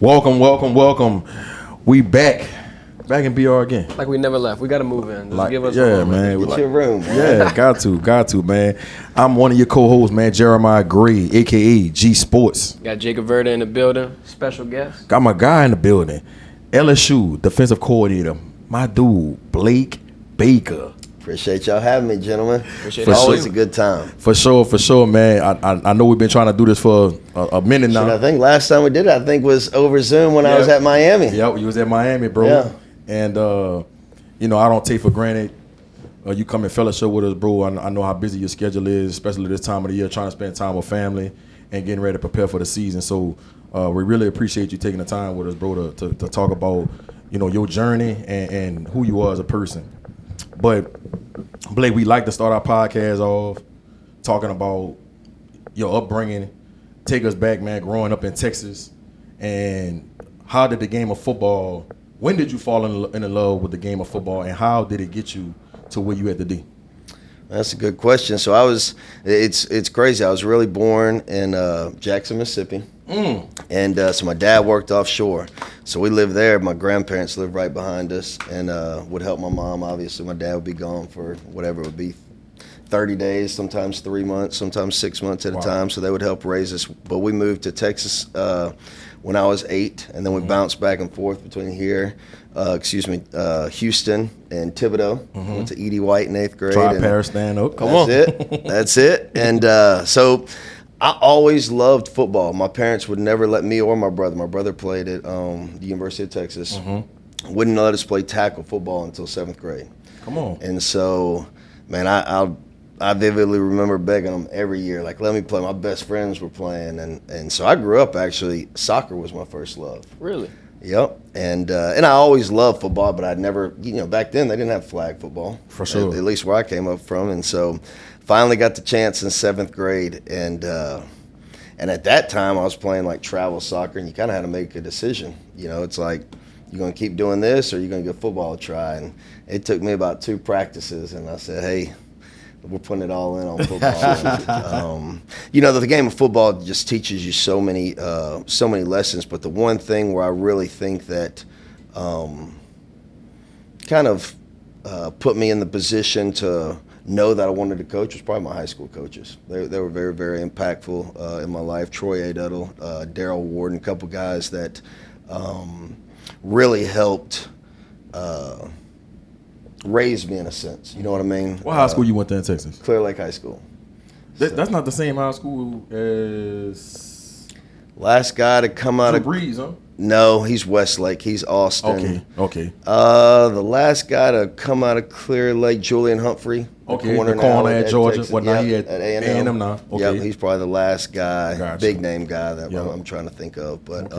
Welcome. We back in BR again. Like we never left. We got to move in. Just give us a room. Man. Get your room, man. Yeah, got to, man. I'm one of your co-hosts, man, Jeremiah Gray, a.k.a. G-Sportz. Got Jacob Verda in the building. Special guest. Got my guy in the building. LSU defensive coordinator, my dude, Blake Baker. Appreciate y'all having me, gentlemen. Appreciate it. Always you. a good time. For sure, man. I know we've been trying to do this for a minute now. I think last time we did it, was over Zoom when I was at Miami. Yep, you was at Miami, bro. Yeah. And, I don't take for granted you come and fellowship with us, bro. I know how busy your schedule is, especially this time of the year, trying to spend time with family and getting ready to prepare for the season. So we really appreciate you taking the time with us, bro, to talk about, your journey and who you are as a person. But, Blake, we like to start our podcast off talking about your upbringing. Take us back, man, growing up in Texas. And how did the game of football, when did you fall in love with the game of football, and how did it get you to where you at today? That's a good question. So it's crazy. I was really born in Jackson, Mississippi. And so my dad worked offshore. So we lived there. My grandparents lived right behind us and would help my mom. Obviously, my dad would be gone for whatever it would be, 30 days, sometimes 3 months, sometimes 6 months at a time. So they would help raise us. But we moved to Texas when I was 8, and then we bounced back and forth between here, Houston and Thibodeau. Went to Edie White in 8th grade. Paris stand up. Come on. That's it. And so I always loved football. My parents would never let me or my brother. My brother played at the University of Texas. Wouldn't let us play tackle football until 7th grade. Come on. And so, man, I vividly remember begging them every year, like, let me play. My best friends were playing. And so I grew up, actually, soccer was my first love. Really? Yep. And I always loved football, but I'd never, back then they didn't have flag football. For sure. At least where I came up from. And so finally got the chance in 7th grade. And at that time I was playing like travel soccer, and you kind of had to make a decision. It's like, you're going to keep doing this or you're going to give football a try. And it took me about 2 practices, and I said, hey, we're putting it all in on football. The game of football just teaches you so many lessons. But the one thing where I really think that kind of put me in the position to know that I wanted to coach was probably my high school coaches. They were very, very impactful in my life. Troy Aduttle, Daryl Warden, a couple guys that really helped raised me in a sense. You know what I mean? What high school you went to in Texas? Clear Lake High School. That's not the same high school as last guy to come out Drew of Brees, huh? No, he's Westlake. He's Austin. Okay. The last guy to come out of Clear Lake, Julian Humphrey. Okay, the corner at Georgia. Texas. Now he at A&M now. Okay. Yep, he's probably the last guy, Gotcha. big name guy that I'm trying to think of. But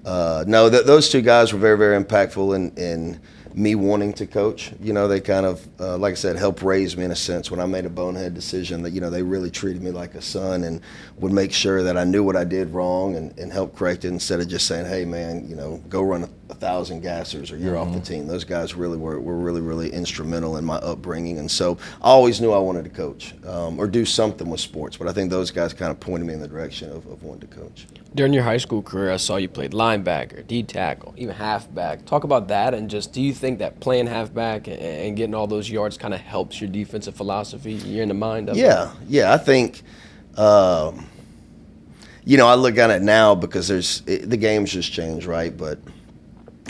those 2 guys were very, very impactful in me wanting to coach. They kind of, like I said, helped raise me in a sense when I made a bonehead decision that, they really treated me like a son and would make sure that I knew what I did wrong and help correct it instead of just saying, hey, man, go run 1,000 gassers or you're off the team. Those guys really were really, really instrumental in my upbringing. And so I always knew I wanted to coach or do something with sports. But I think those guys kind of pointed me in the direction of wanting to coach. During your high school career, I saw you played linebacker, D-tackle, even halfback. Talk about that, and just do you think that playing halfback and getting all those yards kind of helps your defensive philosophy? You're in the mind of it? Yeah. I think, I look at it now because the game's just changed, right? But,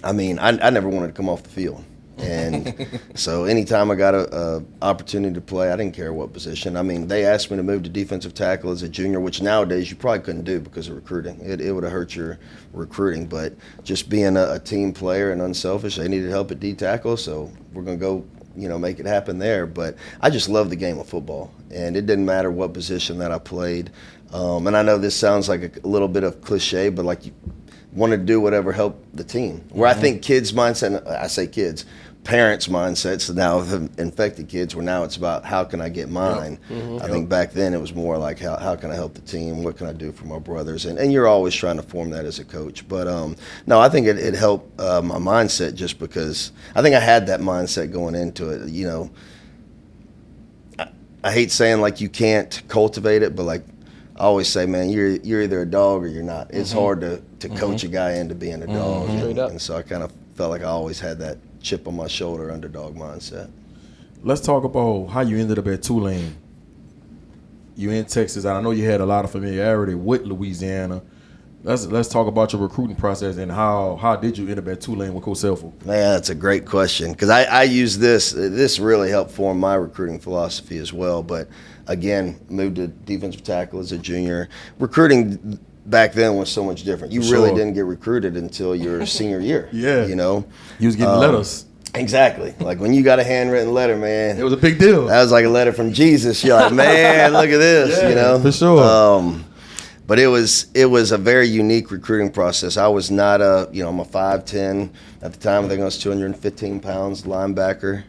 I mean, I never wanted to come off the field. And so anytime I got a opportunity to play, I didn't care what position. I mean, they asked me to move to defensive tackle as a junior, which nowadays you probably couldn't do because of recruiting. It would have hurt your recruiting. But just being a team player and unselfish, they needed help at D-tackle, so we're going to go, make it happen there. But I just love the game of football, and it didn't matter what position that I played. And I know this sounds like a little bit of cliche, but like you want to do whatever helped the team. Where I think kids' mindset, I say kids, parents' mindsets now have infected kids where now it's about how can I get mine. I think back then it was more like how can I help the team, what can I do for my brothers, and you're always trying to form that as a coach. But no, I think it helped my mindset just because I think I had that mindset going into it. I hate saying like you can't cultivate it, but like I always say, man, you're either a dog or you're not. It's hard to coach a guy into being a dog. And so I kind of felt like I always had that chip on my shoulder underdog mindset. Let's talk about how you ended up at Tulane. You in Texas, and I know you had a lot of familiarity with Louisiana. Let's talk about your recruiting process and how did you end up at Tulane with Coach Selfo? Man, that's a great question because I use this really helped form my recruiting philosophy as well. But again, moved to defensive tackle as a junior. Recruiting back then was so much different. You really didn't get recruited until your senior year. Yeah, you know, you was getting letters. Exactly. Like when you got a handwritten letter, man, it was a big deal. That was like a letter from Jesus. You're like, man, look at this. Yeah, you know, for sure. But it was a very unique recruiting process. I was not I'm a 5'10". At the time, I think I was 215 pounds, linebacker.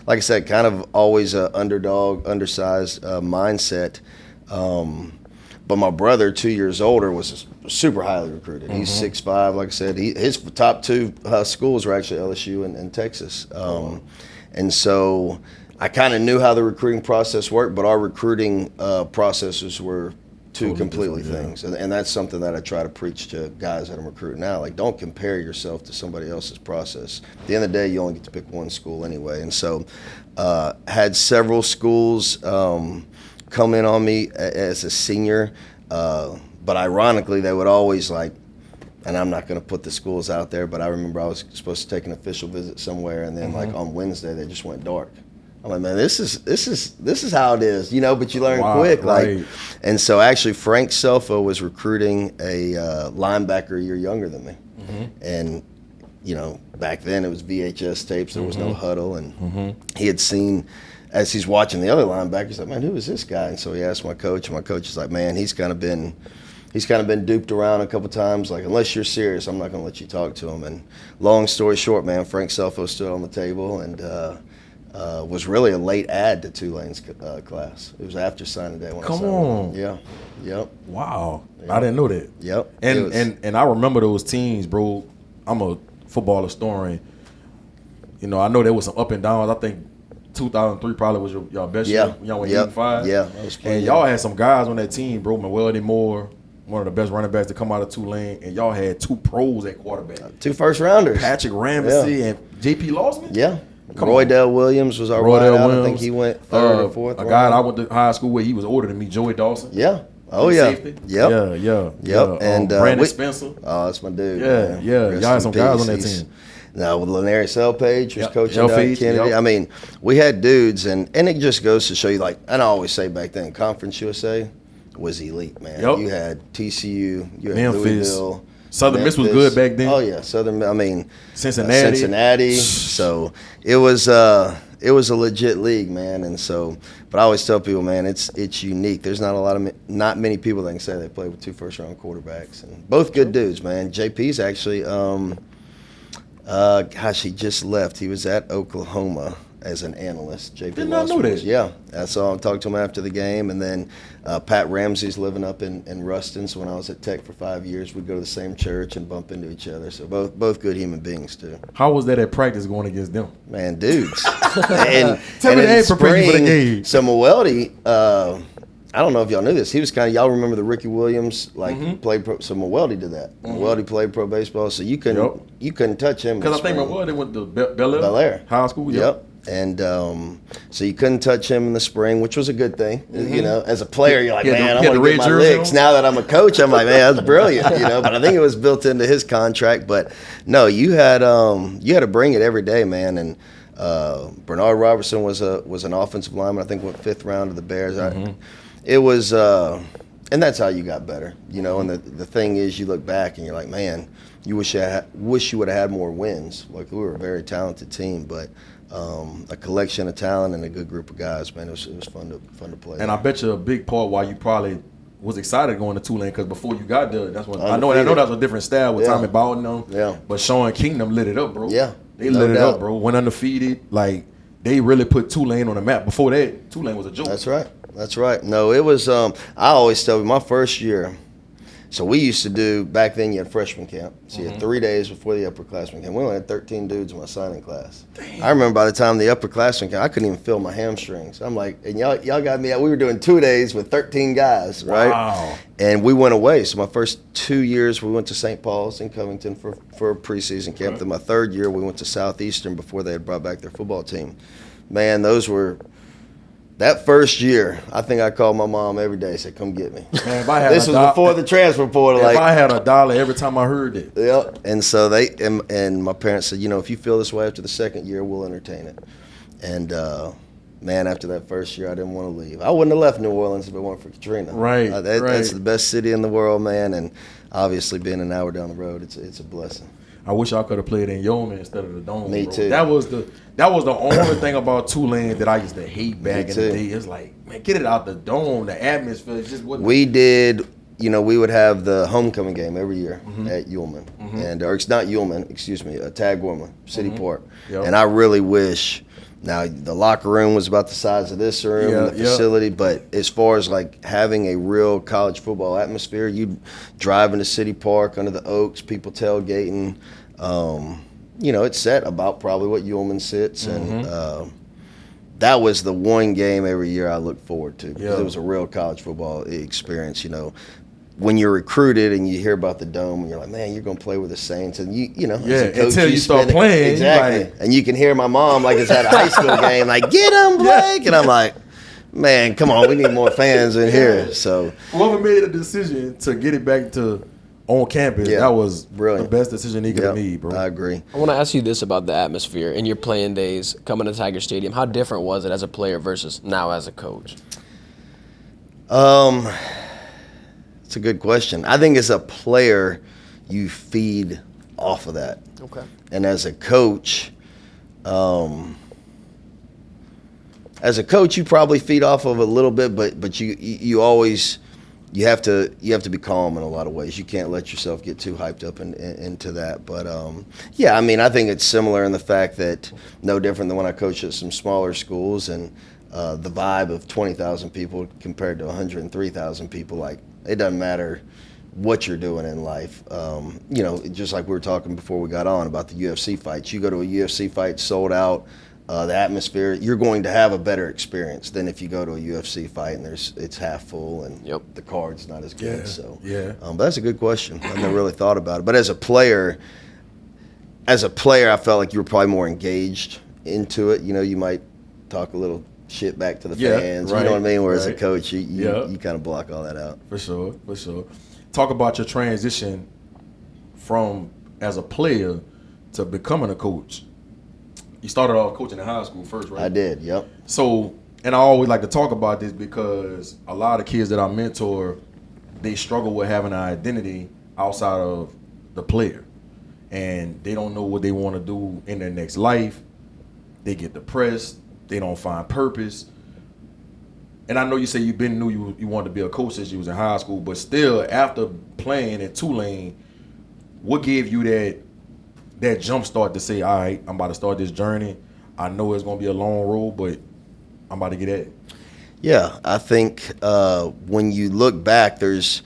Like I said, kind of always a underdog, undersized mindset. But my brother, 2 years older, was super highly recruited. He's 6'5", like I said. His top two schools were actually LSU and Texas. And so I kind of knew how the recruiting process worked, but our recruiting processes were two completely things. And that's something that I try to preach to guys that I'm recruiting now. Like, don't compare yourself to somebody else's process. At the end of the day, you only get to pick one school anyway. And so had several schools come in on me as a senior. But ironically, they would always and I'm not going to put the schools out there, but I remember I was supposed to take an official visit somewhere, and then on Wednesday they just went dark. I'm like, man, this is how it is, but you learn quick. Right. And so actually Frank Selfo was recruiting a linebacker a year younger than me. And, back then it was VHS tapes. There was no huddle. And he had seen, as he's watching the other linebackers, he's like, man, who is this guy? And so he asked my coach, and my coach is like, man, he's kind of been duped around a couple times. Like, unless you're serious, I'm not going to let you talk to him. And long story short, man, Frank Selfo stood on the table and was really a late add to Tulane's class. It was after signing day. Come on. Yeah. Yep. Wow. Yep. I didn't know that. Yep. And I remember those teams, bro. I'm a football historian. I know there was some up and downs. I think 2003 probably was y'all best year. Y'all went 8-5. Yeah. That was and y'all had some guys on that team, bro. Weldy Moore, one of the best running backs to come out of Tulane, and y'all had two pros at quarterback. 2 first rounders. Patrick Ramsey and J.P. Lawson? Yeah. Roydell Williams was our wideout. I think he went third or fourth. A guy I went to high school with, he was older than me, Joey Dawson. Yeah. Oh, yeah. Safety. Yep. Yeah. And Brandon Spencer. Oh, that's my dude. Yeah. Y'all had some guys on that team. Now, with Lanarius Elpage was coaching Kennedy. Yep. I mean, we had dudes, and it just goes to show you, and I always say back then, Conference USA was elite, man. Yep. You had TCU, you had Memphis. Louisville. Southern Miss was good back then. Oh, yeah. Cincinnati. So it was a legit league, man. And so, but I always tell people, man, it's unique. There's not many people that can say they played with 2 first-round quarterbacks, and both good dudes, man. JP's actually, he just left. He was at Oklahoma as an analyst. JP Did not know that. Yeah, I saw him, talked to him after the game, and then Pat Ramsey's living up in Ruston. So when I was at Tech for 5 years, we'd go to the same church and bump into each other. So both good human beings too. How was that at practice going against them? Man, dudes. and Tell me they ain't prepared you for the spring, game. So Weldy, I don't know if y'all knew this. He was y'all remember the Ricky Williams played pro. So Weldy did that. Weldy played pro baseball, so you couldn't touch him. Because I think Weldy went to Bel Air High School. Yep. And so you couldn't touch him in the spring, which was a good thing. As a player, you're like, man, I want to get my licks. Now that I'm a coach, I'm like, man, that's brilliant. But I think it was built into his contract. But no, you had to bring it every day, man. And Bernard Robertson was an offensive lineman. I think went 5th round of the Bears. It was, and that's how you got better. And the thing is, you look back and you're like, man, you wish you would have had more wins. Like, we were a very talented team, but. A collection of talent and a good group of guys, man. It was fun to play. And I bet you a big part why you probably was excited going to Tulane, because before you got there, that's when I know that was a different style with Tommy Bowden them. Yeah. But Sean Kingdom lit it up, bro. Yeah. They lit it up, bro. Went undefeated. Like, they really put Tulane on the map. Before that, Tulane was a joke. That's right. No, it was. I always tell you, my first year, So we used to do, back then you had freshman camp. So you had 3 days before the upperclassmen camp. We only had 13 dudes in my signing class. Damn. I remember by the time the upperclassmen came, I couldn't even feel my hamstrings. I'm like, and y'all got me out. We were doing 2 days with 13 guys, right? Wow. And we went away. So my first 2 years, we went to St. Paul's in Covington for a preseason camp. Right. Then my third year, we went to Southeastern before they had brought back their football team. Man, that first year, I think I called my mom every day, said, come get me. Man, if I had this was before the transfer portal. If I had $1 every time I heard it. Yep. And so and my parents said, if you feel this way after the second year, we'll entertain it. And, man, after that first year, I didn't want to leave. I wouldn't have left New Orleans if it weren't for Katrina. Right, That's the best city in the world, man. And obviously being an hour down the road, it's a blessing. I wish I could have played in Yeoman instead of the Dome. Me bro. too. That was the only thing about Tulane that I used to hate back in the day. It's like, man, get it out the Dome. The atmosphere just wasn't. We did. We would have the homecoming game every year at Yeoman, or it's not Yeoman, excuse me, Tag Warmer, City Park. Yep. And I really wish. Now the locker room was about the size of this room, and the facility, but as far as like having a real college football atmosphere, you drive into City Park under the Oaks, people tailgating. It's set about probably what Yeoman sits, and that was the one game every year I looked forward to because it was a real college football experience. When you're recruited and you hear about the Dome, and you're like, man, you're going to play with the Saints. And, as a coach, until you start playing. Exactly. Like, and you can hear my mom, like it's at a high school game, like, get him, Blake. And I'm like, man, come on, we need more fans in here. So whoever made a decision to get it back to on campus, that was brilliant. The best decision he could have made, bro. I agree. I want to ask you this about the atmosphere in your playing days coming to Tiger Stadium. How different was it as a player versus now as a coach? It's a good question. I think as a player, you feed off of that. Okay. And as a coach, you probably feed off of a little bit, but you always have to be calm in a lot of ways. You can't let yourself get too hyped up into that. But I think it's similar in the fact that no different than when I coached at some smaller schools and the vibe of 20,000 people compared to 103,000 people, like. It doesn't matter what you're doing in life. Just like we were talking before we got on about the UFC fights. You go to a UFC fight sold out, the atmosphere, you're going to have a better experience than if you go to a UFC fight and it's half full and the card's not as good. But that's a good question. I've never really thought about it. But as a player, I felt like you were probably more engaged into it. You might talk a little shit back to the fans, you know what I mean? Whereas a coach, you kind of block all that out. For sure. Talk about your transition from as a player to becoming a coach. You started off coaching in high school first, right? I did, yep. So, and I always like to talk about this because a lot of kids that I mentor, they struggle with having an identity outside of the player. And they don't know what they want to do in their next life. They get depressed. They don't find purpose. And I know you say you wanted to be a coach since you was in high school, but still, after playing at Tulane, what gave you that jump start to say, all right, I'm about to start this journey. I know it's going to be a long road, but I'm about to get at it. Yeah, I think when you look back, there's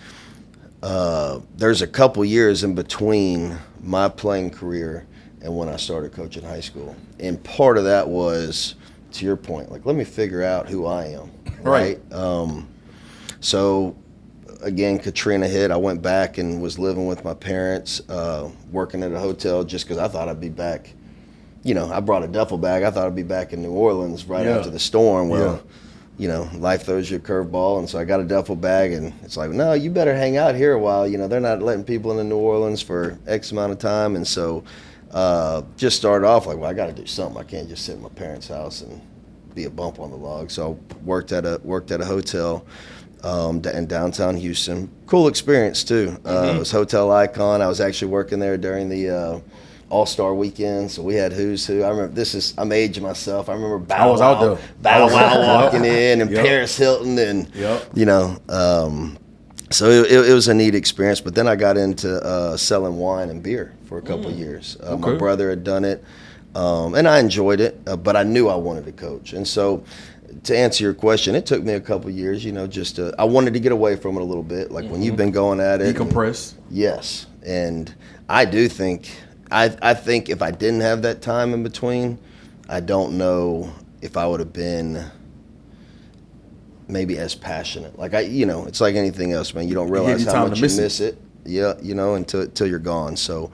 a couple years in between my playing career and when I started coaching high school. And part of that was, to your point, like, let me figure out who I am, right? So, again, Katrina hit. I went back and was living with my parents, working at a hotel just because I thought I'd be back. I brought a duffel bag. I thought I'd be back in New Orleans right after the storm. Well, life throws you a curveball, and so I got a duffel bag, and it's like, no, you better hang out here a while. They're not letting people into New Orleans for X amount of time, and so just started off like, well, I got to do something. I can't just sit in my parents' house and be a bump on the log. So I worked at a hotel in downtown Houston. Cool experience too. It was Hotel Icon. I was actually working there during the All-Star weekend, so we had who's who. I remember I'm aging myself. I remember Bow Wow walking in, and Paris Hilton, and so it was a neat experience. But then I got into selling wine and beer for a couple of years. My brother had done it, and I enjoyed it, but I knew I wanted to coach. And so to answer your question, it took me a couple years, just I wanted to get away from it a little bit. Like when you've been going at it. Decompress. Yes. And I do think, I think if I didn't have that time in between, I don't know if I would have been maybe as passionate. Like it's like anything else, man. You don't realize how much you miss it. Yeah, until you're gone. So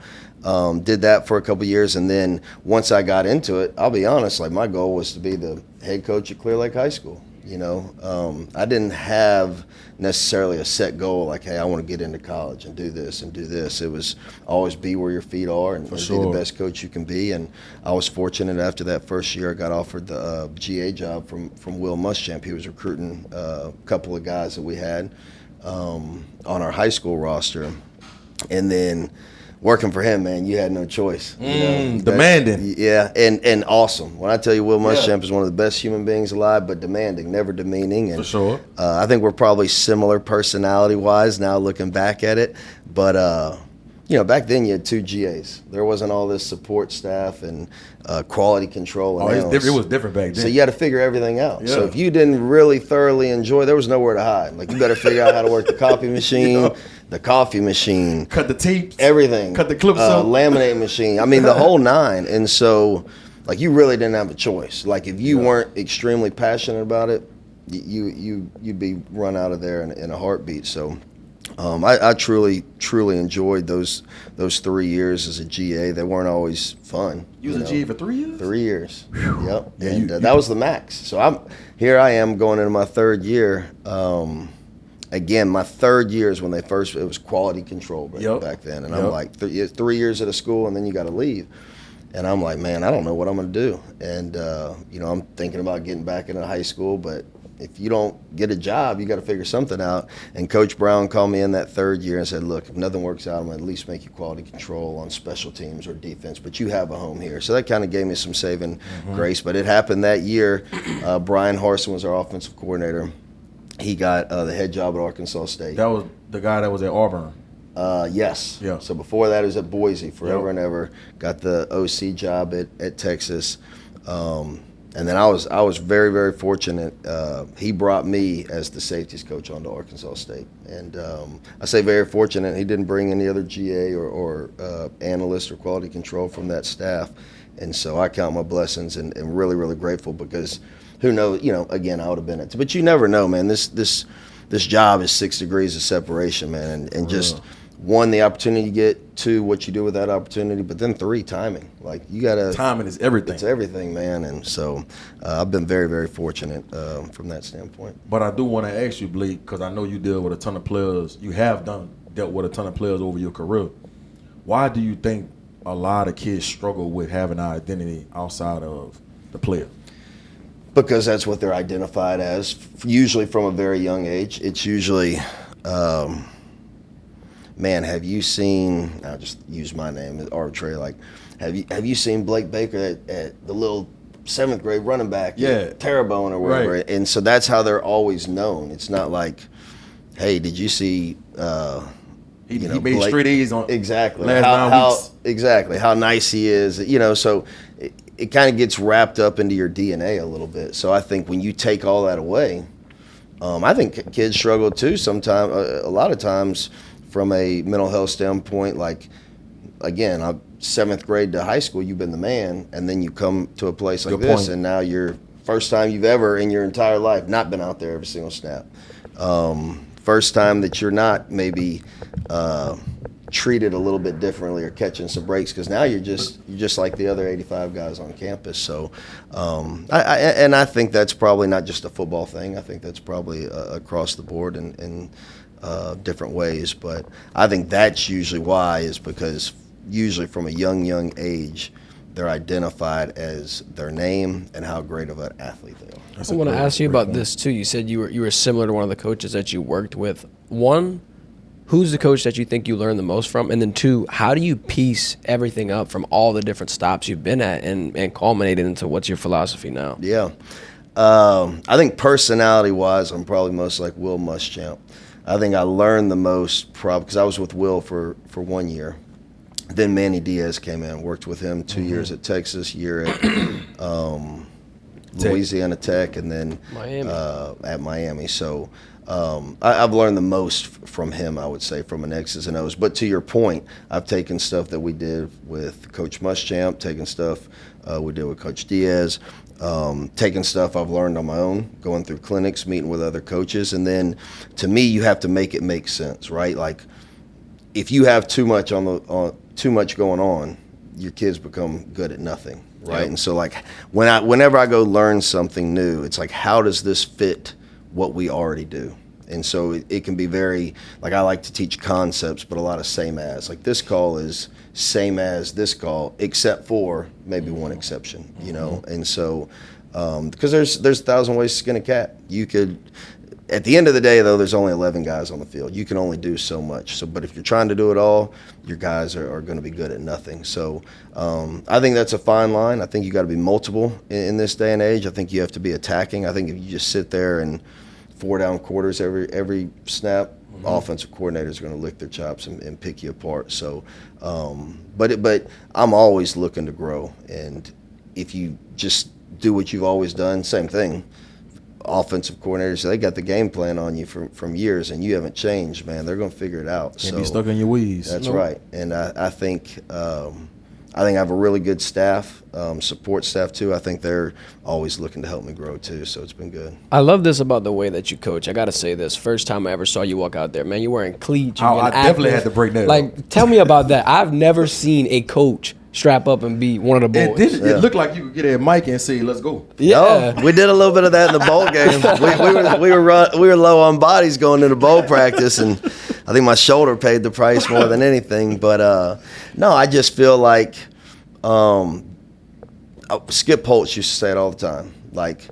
did that for a couple years, and then once I got into it, I'll be honest, like my goal was to be the head coach at Clear Lake High School. I didn't have necessarily a set goal like, hey, I want to get into college and do this and do this. It was always be where your feet are and be the best coach you can be. And I was fortunate after that first year, I got offered the GA job from Will Muschamp. He was recruiting a couple of guys that we had on our high school roster. And then working for him, man, you had no choice. Demanding. Yeah, and awesome. When I tell you Will Muschamp is one of the best human beings alive, but demanding, never demeaning. And, for sure. I think we're probably similar personality-wise now looking back at it. But, back then you had 2 GAs. There wasn't all this support staff and quality control. And it was different back then. So you had to figure everything out. Yeah. So if you didn't really thoroughly enjoy, there was nowhere to hide. Like you better figure out how to work the copy machine, the coffee machine. Cut the tapes. Everything. Cut the clips up. Laminate machine. I mean, the whole 9. And so, like, you really didn't have a choice. Like, if you weren't extremely passionate about it, you'd be run out of there in a heartbeat. So I truly enjoyed those 3 years as a GA. They weren't always fun. You was a GA for 3 years? 3 years. Yep. Yeah, and that was the max. So I am going into my 3rd year. Again, my 3rd year is when it was quality control back then. And I'm like, 3 years at a school and then you got to leave. And I'm like, man, I don't know what I'm going to do. And, I'm thinking about getting back into high school, but if you don't get a job, you got to figure something out. And Coach Brown called me in that 3rd year and said, look, if nothing works out, I'm going to at least make you quality control on special teams or defense, but you have a home here. So that kind of gave me some saving grace. But it happened that year. Brian Harsin was our offensive coordinator. He got the head job at Arkansas State. That was the guy that was at Auburn. Yes. Yeah. So before that, he was at Boise forever and ever. Got the OC job at Texas. And then I was very, very fortunate. He brought me as the safeties coach onto Arkansas State. And I say very fortunate. He didn't bring any other GA or analyst or quality control from that staff. And so I count my blessings and really, really grateful because who knows, again, I would have been it. But you never know, man. This job is 6 degrees of separation, man. And just, 1, the opportunity you get, 2, what you do with that opportunity, but then 3, timing. Like, you got to. Timing is everything. It's everything, man. And so I've been very, very fortunate from that standpoint. But I do want to ask you, Blake, because I know you deal with a ton of players. You have dealt with a ton of players over your career. Why do you think a lot of kids struggle with having an identity outside of the player? Because that's what they're identified as, usually from a very young age. It's usually, man, have you seen, I'll just use my name as arbitrary, like, have you seen Blake Baker at the little 7th grade running back at Terrebonne or wherever? Right. And so that's how they're always known. It's not like, hey, did you see he made Blake, straight A's on exactly last 9 weeks. Exactly how nice he is. So it kind of gets wrapped up into your DNA a little bit. So I think when you take all that away, I think kids struggle too sometimes, a lot of times from a mental health standpoint. Like, again, 7th grade to high school, you've been the man, and then you come to a place like this, and now you're first time you've ever in your entire life not been out there every single snap. First time that you're not maybe treated a little bit differently or catching some breaks, because now you're just like the other 85 guys on campus. So I think that's probably not just a football thing. I think that's probably across the board in different ways. But I think that's usually why, is because usually from a young age, they're identified as their name and how great of an athlete they are. I want to ask you about this too. You said you were similar to one of the coaches that you worked with. 1, who's the coach that you think you learned the most from? And then 2, how do you piece everything up from all the different stops you've been at and culminate it into what's your philosophy now? Yeah. I think personality-wise, I'm probably most like Will Muschamp. I think I learned the most probably because I was with Will for 1 year. Then Manny Diaz came in, worked with him 2 years at Texas, year Louisiana Tech, and then Miami. At Miami. So I've learned the most from him, I would say, from an X's and O's. But to your point, I've taken stuff that we did with Coach Muschamp, taken stuff we did with Coach Diaz, taking stuff I've learned on my own, going through clinics, meeting with other coaches. And then to me, you have to make it make sense, right? Like if you have too much too much going on, your kids become good at nothing, right? Yep. And so like whenever I go learn something new, it's like, how does this fit what we already do? And so it can be very, like, I like to teach concepts, but a lot of same as. Like this call is same as this call, except for maybe one exception, you know? And so, because there's 1,000 ways to skin a cat. You could, at the end of the day, though, there's only 11 guys on the field. You can only do so much. So, but if you're trying to do it all, your guys are going to be good at nothing. So I think that's a fine line. I think you got to be multiple in this day and age. I think you have to be attacking. I think if you just sit there and 4 down quarters every snap, offensive coordinators are going to lick their chops and pick you apart. So, but I'm always looking to grow. And if you just do what you've always done, same thing. Offensive coordinators, they got the game plan on you from years, and you haven't changed, man. They're going to figure it out. Can't be stuck in your ways. That's right. And I think I have a really good staff, support staff too. I think they're always looking to help me grow too, so it's been good. I love this about the way that you coach. I got to say this. First time I ever saw you walk out there, man, you're wearing cleats. I definitely had to break that up. Tell me about that. I've never seen a coach strap up and be one of the boys. It looked like you could get a mic and say, let's go. Yeah. No, we did a little bit of that in the bowl game. we were low on bodies going into bowl practice, and I think my shoulder paid the price more than anything. But no, I just feel like Skip Holtz used to say it all the time. Like,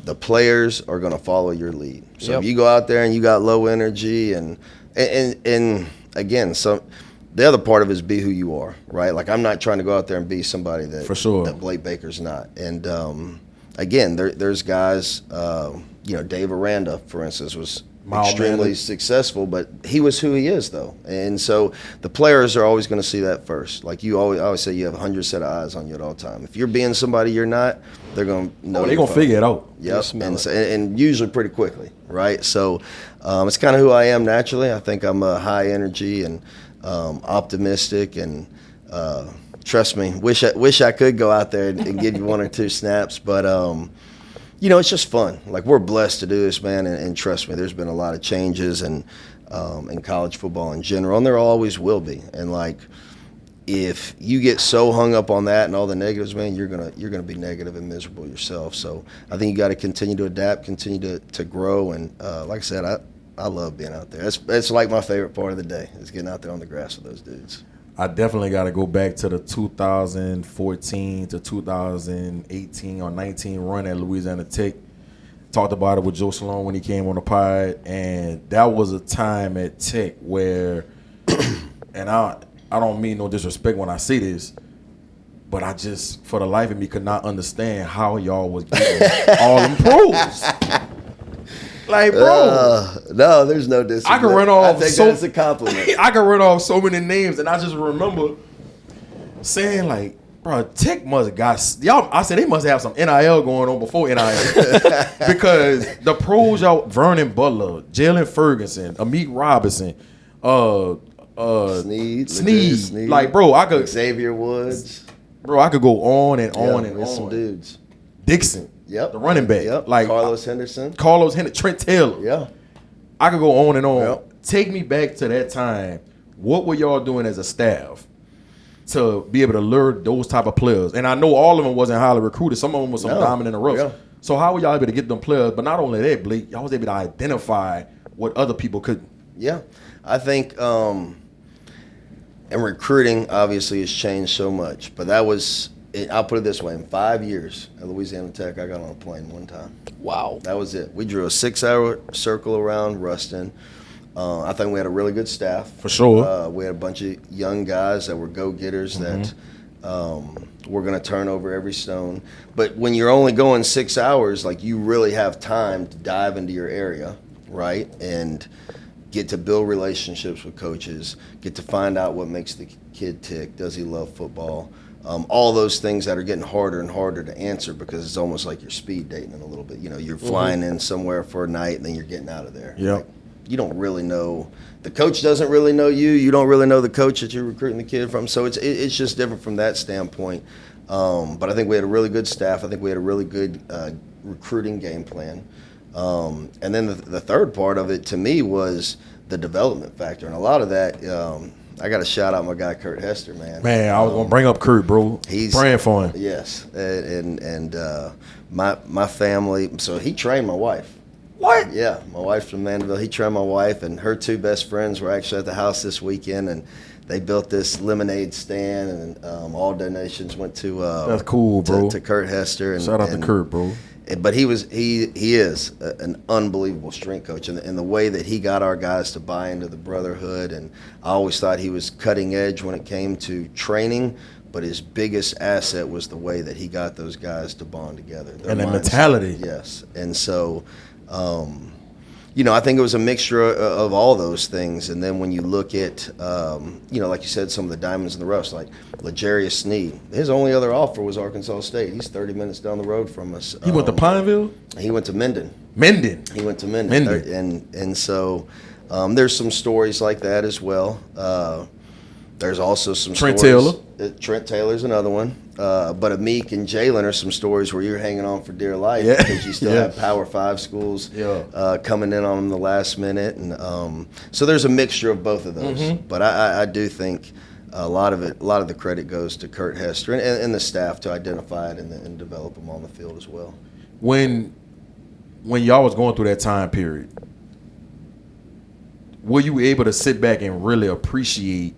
the players are going to follow your lead. So if you go out there and you got low energy and again, the other part of it is be who you are, right? Like, I'm not trying to go out there and be somebody that for sure that Blake Baker's not. And again, there's guys, Dave Aranda, for instance, was extremely successful, but he was who he is, though. And so the players are always going to see that first. Like, I always say, you have 100 set of eyes on you at all time. If you're being somebody you're not, they're going to know. They're going to figure it out. Yep, and usually pretty quickly, right? So it's kind of who I am naturally. I think I'm a high energy and optimistic, and trust me, wish I could go out there and give you 1 or 2 snaps, but it's just fun. Like, we're blessed to do this, man, and trust me, there's been a lot of changes in college football in general, and there always will be. And like, if you get so hung up on that and all the negatives, man, you're gonna be negative and miserable yourself. So I think you got to continue to adapt, continue to grow, and like I said, I love being out there. It's like my favorite part of the day is getting out there on the grass with those dudes. I definitely got to go back to the 2014 to 2018 or 19 run at Louisiana Tech. Talked about it with Joe Salone when he came on the pod, and that was a time at Tech where, and I don't mean no disrespect when I say this, but I just, for the life of me, could not understand how y'all was getting all them pros. Like, bro, no, there's no disrespect. I can run off. I think that's a compliment. I can run off so many names, and I just remember saying, like, bro, Tech must have got y'all. I said they must have some NIL going on before NIL because the pros y'all, Vernon Butler, Jalen Ferguson, Amik Robinson, Sneed. Like, bro, I could Xavier Woods. Bro, I could go on and on and on. Some dudes. Dixon. Yep. The running back. Yep. Like Carlos Henderson. Trent Taylor. Yeah. I could go on and on. Yep. Take me back to that time. What were y'all doing as a staff to be able to lure those type of players? And I know all of them wasn't highly recruited. Some of them was some diamond in the rough. Yeah. So how were y'all able to get them players? But not only that, Blake, y'all was able to identify what other people couldn't. Yeah. I think and recruiting obviously has changed so much. But that was – I'll put it this way. In 5 years at Louisiana Tech, I got on a plane one time. Wow. That was it. We drew a 6-hour circle around Ruston. I think we had a really good staff. For sure. We had a bunch of young guys that were go-getters that were going to turn over every stone. But when you're only going 6 hours, like, you really have time to dive into your area, right? And get to build relationships with coaches, get to find out what makes the kid tick. Does he love football? All those things that are getting harder and harder to answer because it's almost like you're speed dating a little bit. You know, you're flying in somewhere for a night and then you're getting out of there. Yep. Like, you don't really know. The coach doesn't really know you. You don't really know the coach that you're recruiting the kid from. So it's just different from that standpoint. But I think we had a really good staff. I think we had a really good recruiting game plan. And then the third part of it to me was the development factor. And a lot of that, I got to shout out my guy Kurt Hester, man. Man, I was gonna bring up Kurt, bro. He's praying for him. Yes, and my family. So he trained my wife. What? Yeah, my wife's from Mandeville. He trained my wife, and her two best friends were actually at the house this weekend, and they built this lemonade stand, and all donations went to. That's cool, bro. To Kurt Hester. And, shout out to Kurt, bro. But he is an unbelievable strength coach, and the way that he got our guys to buy into the brotherhood, and I always thought he was cutting edge when it came to training, but his biggest asset was the way that he got those guys to bond together. And the mentality. Yes, and so, I think it was a mixture of all those things, and then when you look at, like you said, some of the diamonds in the roughs, like L'Jarius Sneed, his only other offer was Arkansas State. He's 30 minutes down the road from us. He went to Pineville? He went to Minden. He went to Minden. And so there's some stories like that as well. There's also some Trent stories. Taylor. Trent Taylor's another one. But Amik and Jalen are some stories where you're hanging on for dear life because you still have Power 5 schools coming in on them the last minute. And so there's a mixture of both of those. But I do think a lot of the credit goes to Kurt Hester and the staff to identify it and develop them on the field as well. When y'all was going through that time period, were you able to sit back and really appreciate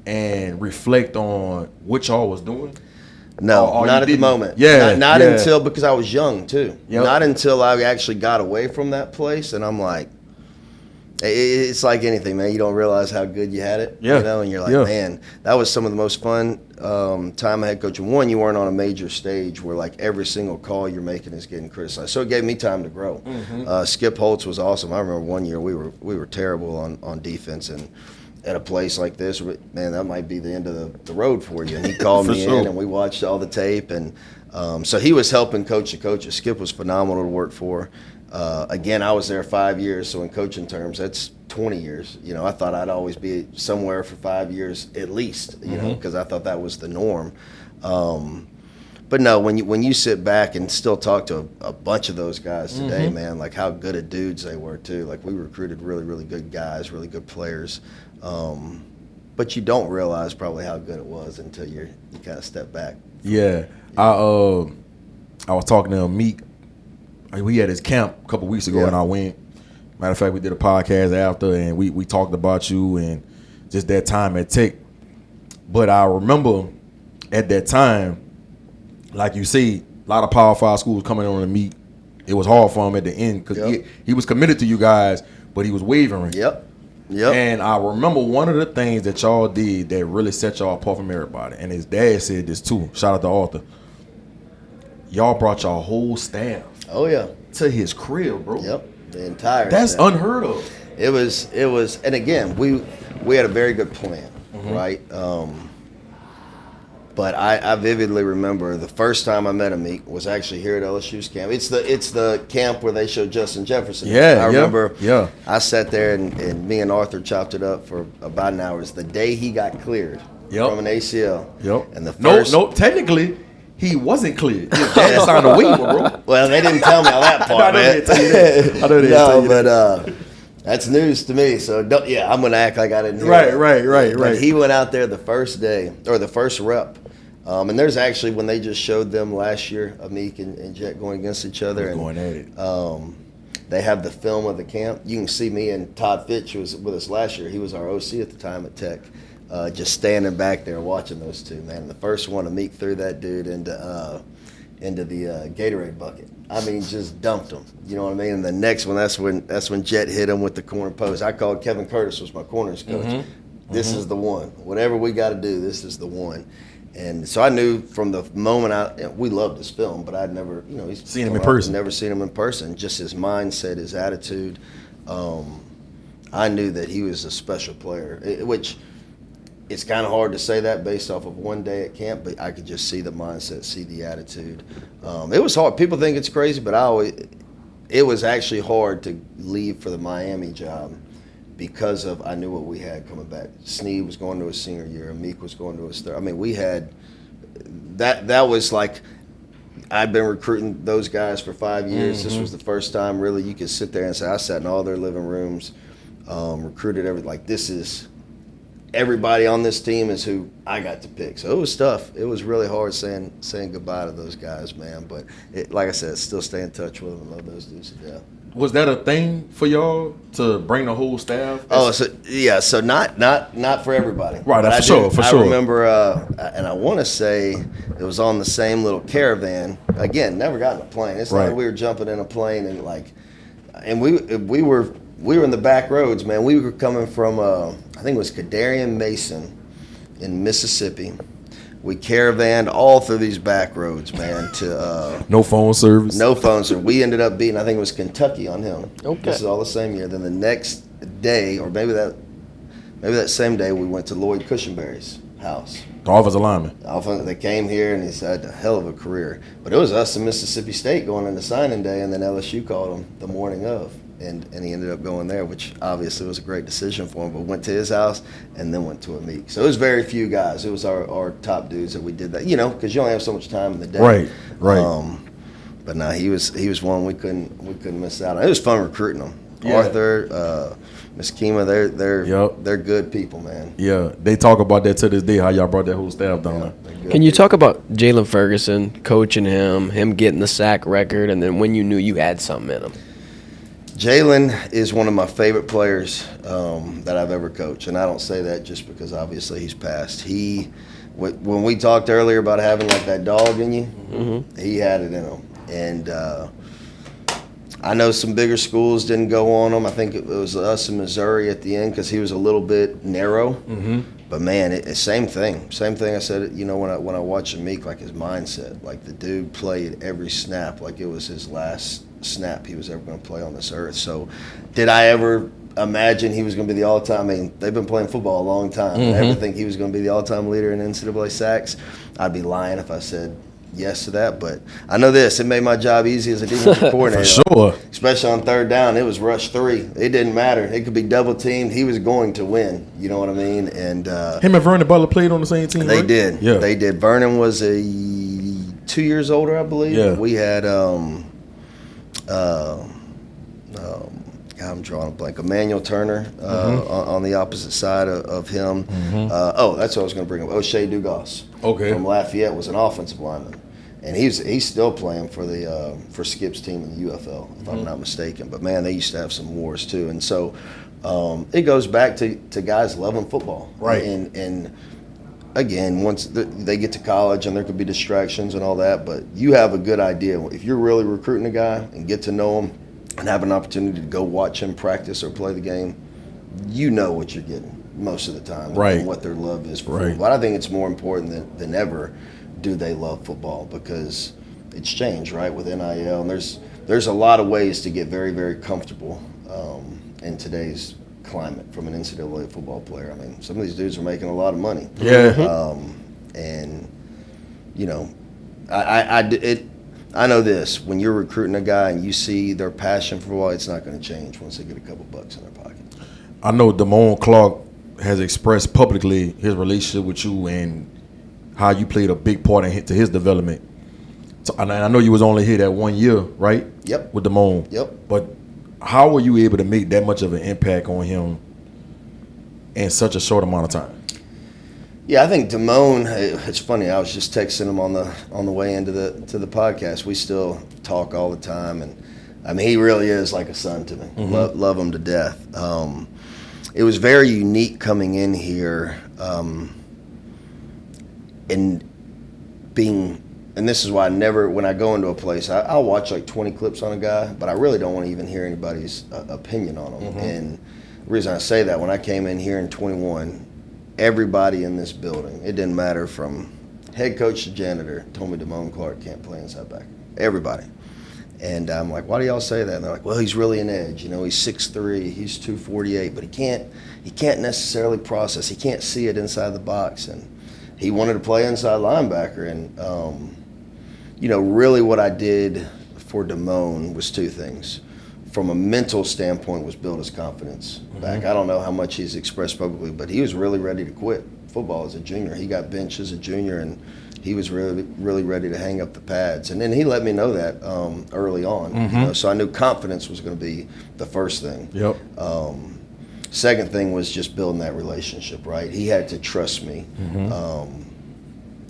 and reflect on what y'all was doing? No, not at the moment. Yeah, not until, because I was young too. Yep. Not until I actually got away from that place, and I'm like, it's like anything, man. You don't realize how good you had it, and you're like, man, that was some of the most fun time I had coaching. One, you weren't on a major stage where like every single call you're making is getting criticized, so it gave me time to grow. Skip Holtz was awesome. I remember one year we were terrible on defense, and at a place like this, man, that might be the end of the road for you. And he called me in, and we watched all the tape. And so he was helping coach the coaches. Skip was phenomenal to work for. Again, I was there 5 years, so in coaching terms, that's 20 years. I thought I'd always be somewhere for 5 years at least, because I thought that was the norm. But no, when you sit back and still talk to a bunch of those guys today, man, like how good of dudes they were too. Like we recruited really, really good guys, really good players. But you don't realize probably how good it was until you kind of step back. Yeah, I was talking to Meek. We had his camp a couple weeks ago, and I went. Matter of fact, we did a podcast after, and we talked about you and just that time at Tech. But I remember at that time, like you say, a lot of Power 5 schools coming on to meet. It was hard for him at the end because he was committed to you guys, but he was wavering. Yep. And I remember one of the things that y'all did that really set y'all apart from everybody, and his dad said this too. Shout out to Arthur. Y'all brought y'all whole staff. Oh yeah. To his crib, bro. Yep. The entire. That's staff. Unheard of. It was, and again, we had a very good plan, right? But I vividly remember the first time I met Amik was actually here at LSU's camp. It's the camp where they showed Justin Jefferson. I remember. I sat there and me and Arthur chopped it up for about an hour. It's the day he got cleared from an ACL. And the first, no, technically he wasn't cleared. His dad signed a waiver, bro. Well, they didn't tell me all that part, man. I know they didn't tell you that. But that's news to me. So I'm gonna act like I didn't hear. Right. But he went out there the first day or the first rep. And there's actually, when they just showed them last year, Amik and Jet going against each other. And going at it. They have the film of the camp. You can see me and Todd Fitch, who was with us last year. He was our OC at the time at Tech, just standing back there watching those two, man. And the first one, Amik threw that dude into the Gatorade bucket. I mean, just dumped him. You know what I mean? And the next one, that's when Jet hit him with the corner post. I called Kevin Curtis, was my corners coach. This is the one. Whatever we got to do, this is the one. And so I knew from the moment we loved his film, but I'd never, he's seen him in person. Never seen him in person. Just his mindset, his attitude. I knew that he was a special player, which it's kind of hard to say that based off of one day at camp, but I could just see the mindset, see the attitude. It was hard. People think it's crazy, but it was actually hard to leave for the Miami job because of I knew what we had coming back. Sneed was going to his senior year. Meek was going to his third. I mean, we had that was like I've been recruiting those guys for 5 years. Mm-hmm. This was the first time really you could sit there and say I sat in all their living rooms, recruited like this is everybody on this team is who I got to pick. So it was tough. It was really hard saying goodbye to those guys, man. But like I said, still stay in touch with them and love those dudes to death. Was that a thing for y'all to bring the whole staff? So not for everybody. Right, for sure. I remember, and I want to say it was on the same little caravan. Again, never got in a plane. It's like we were jumping in a plane and we were in the back roads, man. We were coming from I think it was Kadarian Mason in Mississippi. We caravanned all through these back roads, man, to no phone service. No phone service. We ended up beating, I think it was Kentucky on him. Okay. This is all the same year. Then the next day, or maybe that same day, we went to Lloyd Cushenberry's house. The offensive lineman. They came here, and he's had a hell of a career. But it was us in Mississippi State going into signing day, and then LSU called him the morning of. And he ended up going there, which obviously was a great decision for him. But went to his house and then went to a meet. So it was very few guys. It was our top dudes that we did that. Because you only have so much time in the day. Right. But no, he was one we couldn't miss out on. It was fun recruiting them. Yeah. Arthur, Miss Kima, they're good people, man. Yeah, they talk about that to this day. How y'all brought that whole staff down there. Can you talk about Jalen Ferguson, coaching him getting the sack record, and then when you knew you had something in him? Jalen is one of my favorite players that I've ever coached, and I don't say that just because obviously he's passed. When we talked earlier about having like that dog in you, mm-hmm. he had it in him, and I know some bigger schools didn't go on him. I think it was us in Missouri at the end because he was a little bit narrow. Mm-hmm. But man, it's same thing. Same thing I said. When I watched him, like his mindset, like the dude played every snap like it was his last snap he was ever going to play on this earth. So did I ever imagine he was going to be the all-time? I mean, they've been playing football a long time. Mm-hmm. I ever think he was going to be the all-time leader in NCAA sacks? I'd be lying if I said yes to that. But I know this. It made my job easy as a defensive coordinator. For sure. Especially on third down. It was rush 3. It didn't matter. It could be double teamed. He was going to win. You know what I mean? And him and Vernon Butler played on the same team, They right? did. Yeah. They did. Vernon was 2 years older, I believe. Yeah. We had I'm drawing a blank. Emmanuel Turner mm-hmm. on the opposite side of him. Mm-hmm. That's what I was going to bring up. O'Shea Dugas from Lafayette was an offensive lineman, and he's still playing for Skip's team in the UFL, if mm-hmm. I'm not mistaken. But man, they used to have some wars too, and so it goes back to guys loving football, right? And again, once they get to college and there could be distractions and all that, but you have a good idea. If you're really recruiting a guy and get to know him and have an opportunity to go watch him practice or play the game, you know what you're getting most of the time, right? And what their love is for football. But I think it's more important than ever do they love football, because it's changed, right, with NIL. And there's a lot of ways to get very, very comfortable in today's climate from an NCAA football player. I mean, some of these dudes are making a lot of money. Yeah. And I know this: when you're recruiting a guy and you see their passion for football, it's not going to change once they get a couple bucks in their pocket. I know Demone Clark has expressed publicly his relationship with you and how you played a big part to his development. So, and I know you was only here that 1 year, right? Yep. With Demone. Yep. But how were you able to make that much of an impact on him in such a short amount of time? Yeah, I think Demone. It's funny. I was just texting him on the way into the podcast. We still talk all the time, and I mean, he really is like a son to me. Mm-hmm. Love him to death. It was very unique coming in here, and this is why when I go into a place, I'll watch like 20 clips on a guy, but I really don't want to even hear anybody's opinion on him. Mm-hmm. And the reason I say that, when I came in here in 21. Everybody in this building, it didn't matter from head coach to janitor, told me Demone Clark can't play inside backer. Everybody. And I'm like, why do y'all say that? And they're like, well, he's really an edge. You know, he's 6'3", he's 248, but he can't necessarily process. He can't see it inside the box. And he wanted to play inside linebacker. And, you know, really what I did for Demone was two things. From a mental standpoint, was build his confidence back. I don't know how much he's expressed publicly, but he was really ready to quit football as a junior. He got benched as a junior, and he was really ready to hang up the pads. And then he let me know that early on. You know, so I knew confidence was going to be the first thing. Yep. Second thing was just building that relationship, right? He had to trust me.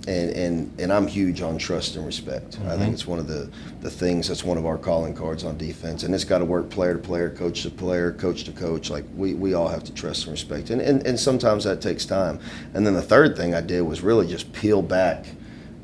And I'm huge on trust and respect. I think it's one of the things that's one of our calling cards on defense. And it's got to work player to player, coach to player, coach to coach. Like we all have to trust and respect. And sometimes that takes time. And then the third thing I did was really just peel back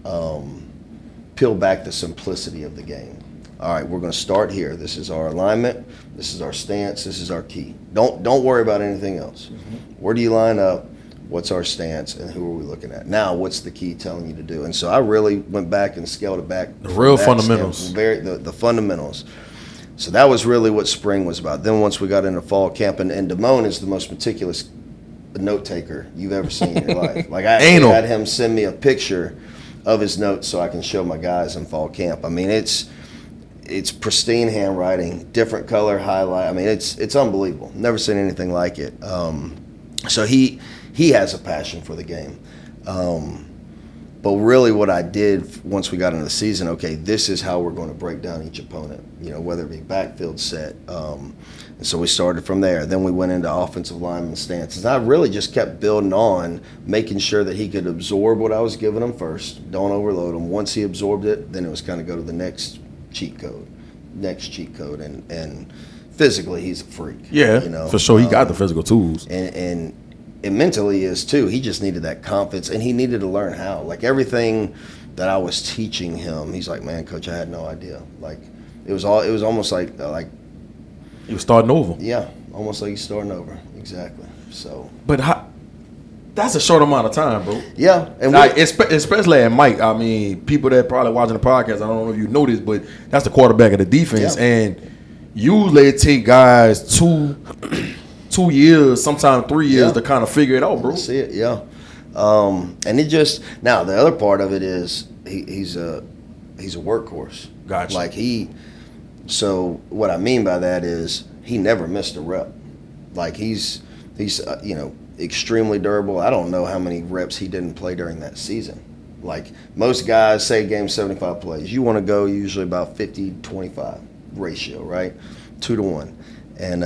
the simplicity of the game. All right, we're going to start here. This is our alignment. This is our stance. This is our key. Don't worry about anything else. Where do you line up? What's our stance, and who are we looking at? Now, what's the key telling you to do? And so I really went back and scaled it back. The real fundamentals. The fundamentals. So that was really what spring was about. Then once we got into fall camp, and Demone is the most meticulous note taker you've ever seen in your life. Like I had him send me a picture of his notes so I can show my guys in fall camp. I mean, it's pristine handwriting, different color highlight. I mean, it's unbelievable. Never seen anything like it. So he has a passion for the game. But really what I did once we got into the season, okay, this is how we're going to break down each opponent, you know, whether it be backfield set. And so we started from there. Then we went into offensive lineman stances. I really just kept building on, making sure that he could absorb what I was giving him first. Don't overload him. Once he absorbed it, then it was kind of go to the next cheat code. And physically, he's a freak. Yeah, you know? for sure. He got the physical tools. And mentally is too. He just needed that confidence, and he needed to learn how. Like everything that I was teaching him, he's like, man, coach, I had no idea. Like it was almost like he was starting over. Yeah, almost like he's starting over. Exactly. So, but that's a short amount of time, bro. Yeah, and like, especially at Mike. I mean, people that probably watching the podcast, I don't know if you know this, but that's the quarterback of the defense, and usually it take guys 2 years, sometimes 3 years to kind of figure it out, bro. See it, yeah. And it just now the other part of it is he's a workhorse. Gotcha. Like so what I mean by that is he never missed a rep. Like he's you know, extremely durable. I don't know how many reps he didn't play during that season. Like most guys say game 75 plays. You want to go usually about 50-25 ratio, right? 2-to-1. And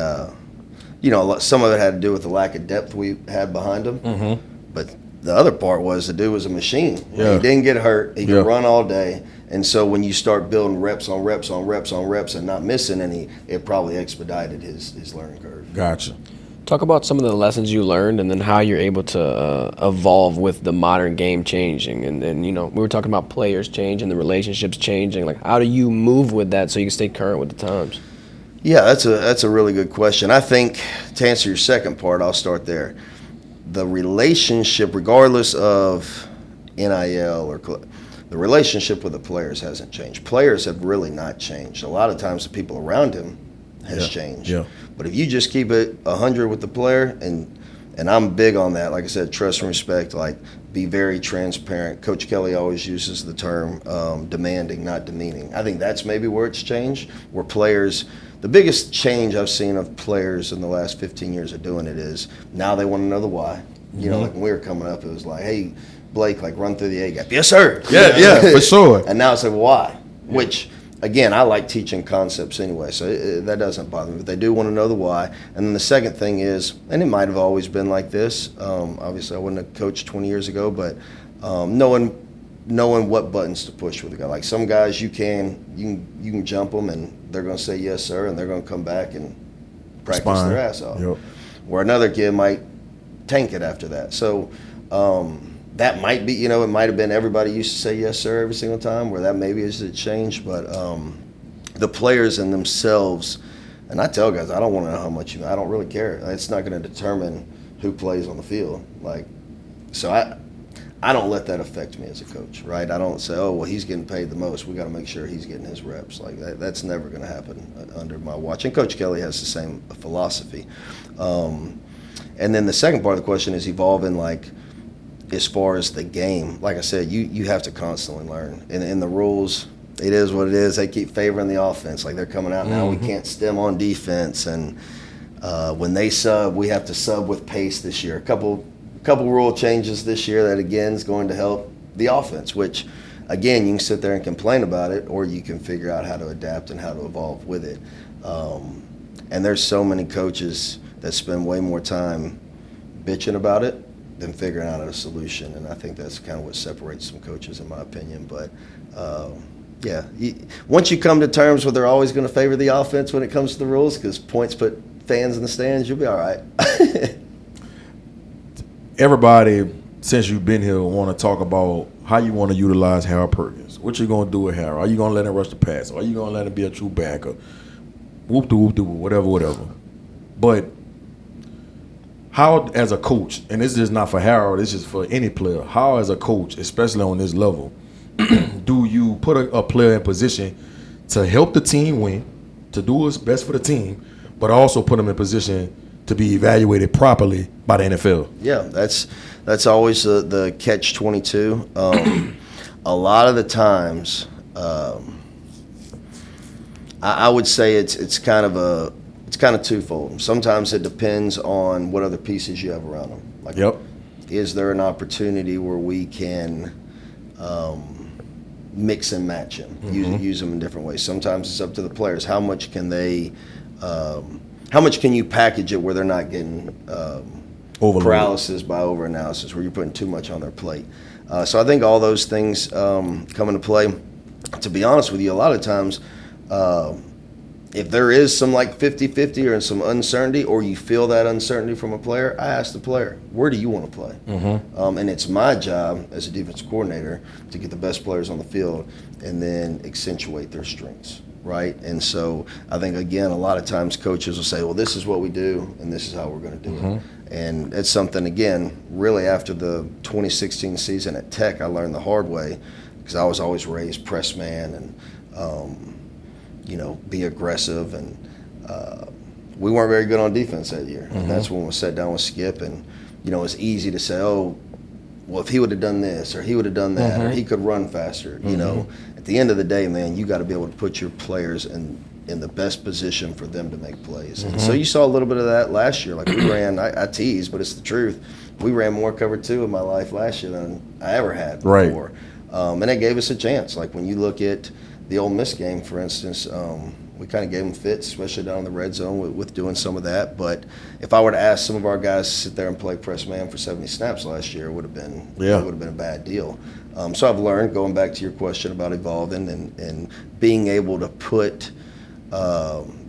you know, some of it had to do with the lack of depth we had behind him. But the other part was the dude was a machine. Yeah. He didn't get hurt. He could run all day. And so when you start building reps on reps on reps on reps and not missing any, it probably expedited his learning curve. Gotcha. Talk about some of the lessons you learned and then how you're able to evolve with the modern game changing. And, you know, we were talking about players changing, the relationships changing. Like, how do you move with that so you can stay current with the times? Yeah, that's a really good question. I think to answer your second part, I'll start there. The relationship, regardless of NIL or the relationship with the players hasn't changed. Players have really not changed. A lot of times the people around him has changed. Yeah. But if you just keep it 100 with the player, and I'm big on that, like I said, trust and respect, like be very transparent. Coach Kelly always uses the term demanding, not demeaning. I think that's maybe where it's changed, where players, the biggest change I've seen of players in the last 15 years of doing it is now they want to know the why. You know, like when we were coming up, it was like, hey, Blake, like run through the A-gap. Yes, sir. Yeah, for sure. And now it's like, why? Which, again, I like teaching concepts anyway, so that doesn't bother me. But they do want to know the why. And then the second thing is, and it might have always been like this. Obviously, I wouldn't have coached 20 years ago, but knowing what buttons to push with a guy. Like some guys, you can jump them, and they're going to say yes, sir, and they're going to come back and practice their ass off. Yep. Where another kid might tank it after that. So that might be, it might have been everybody used to say yes, sir, every single time, where that maybe is a change. But the players in themselves, and I tell guys, I don't want to know how much I don't really care. It's not going to determine who plays on the field. Like, so I don't let that affect me as a coach, right? I don't say, oh, well, he's getting paid the most. We got to make sure he's getting his reps. Like that's never going to happen under my watch. And Coach Kelly has the same philosophy. And then the second part of the question is evolving, like, as far as the game. Like I said, you have to constantly learn. And in the rules, it is what it is. They keep favoring the offense. Like, they're coming out now, we can't stem on defense. And when they sub, we have to sub with pace this year. A couple rule changes this year that, again, is going to help the offense, which, again, you can sit there and complain about it, or you can figure out how to adapt and how to evolve with it. And there's so many coaches that spend way more time bitching about it than figuring out a solution. And I think that's kind of what separates some coaches, in my opinion. But, once you come to terms where they're always going to favor the offense when it comes to the rules, because points put fans in the stands, you'll be all right. Everybody, since you've been here, want to talk about how you want to utilize Harold Perkins. What you going to do with Harold? Are you going to let him rush the pass? Or are you going to let him be a true backer? Whoop-de-whoop-de-whoop, whatever. But how, as a coach, and this is not for Harold, this is for any player, how, as a coach, especially on this level, do you put a player in position to help the team win, to do what's best for the team, but also put them in position to be evaluated properly by the NFL? Yeah, that's always the catch-22. A lot of the times, I would say it's kind of twofold. Sometimes it depends on what other pieces you have around them. Like, is there an opportunity where we can mix and match them, use them in different ways? Sometimes it's up to the players. How much can they? How much can you package it where they're not getting paralysis by overanalysis, where you're putting too much on their plate? So I think all those things come into play. To be honest with you, a lot of times, if there is some like 50-50 or some uncertainty, or you feel that uncertainty from a player, I ask the player, where do you want to play? And it's my job as a defensive coordinator to get the best players on the field and then accentuate their strengths. Right. And so I think, again, a lot of times coaches will say, well, this is what we do and this is how we're going to do it. And it's something, again, really after the 2016 season at Tech, I learned the hard way, because I was always raised press man and, be aggressive. And we weren't very good on defense that year. And that's when we sat down with Skip. And, it's easy to say, oh, well, if he would have done this or he would have done that or he could run faster, At the end of the day, man, you got to be able to put your players in the best position for them to make plays. And so you saw a little bit of that last year. Like, we ran, I tease, but it's the truth. We ran more cover 2 in my life last year than I ever had before. And it gave us a chance. Like, when you look at the Ole Miss game, for instance, we kind of gave them fits, especially down in the red zone with doing some of that. But if I were to ask some of our guys to sit there and play press man for 70 snaps last year, it would have been a bad deal. So I've learned, going back to your question about evolving and being able to put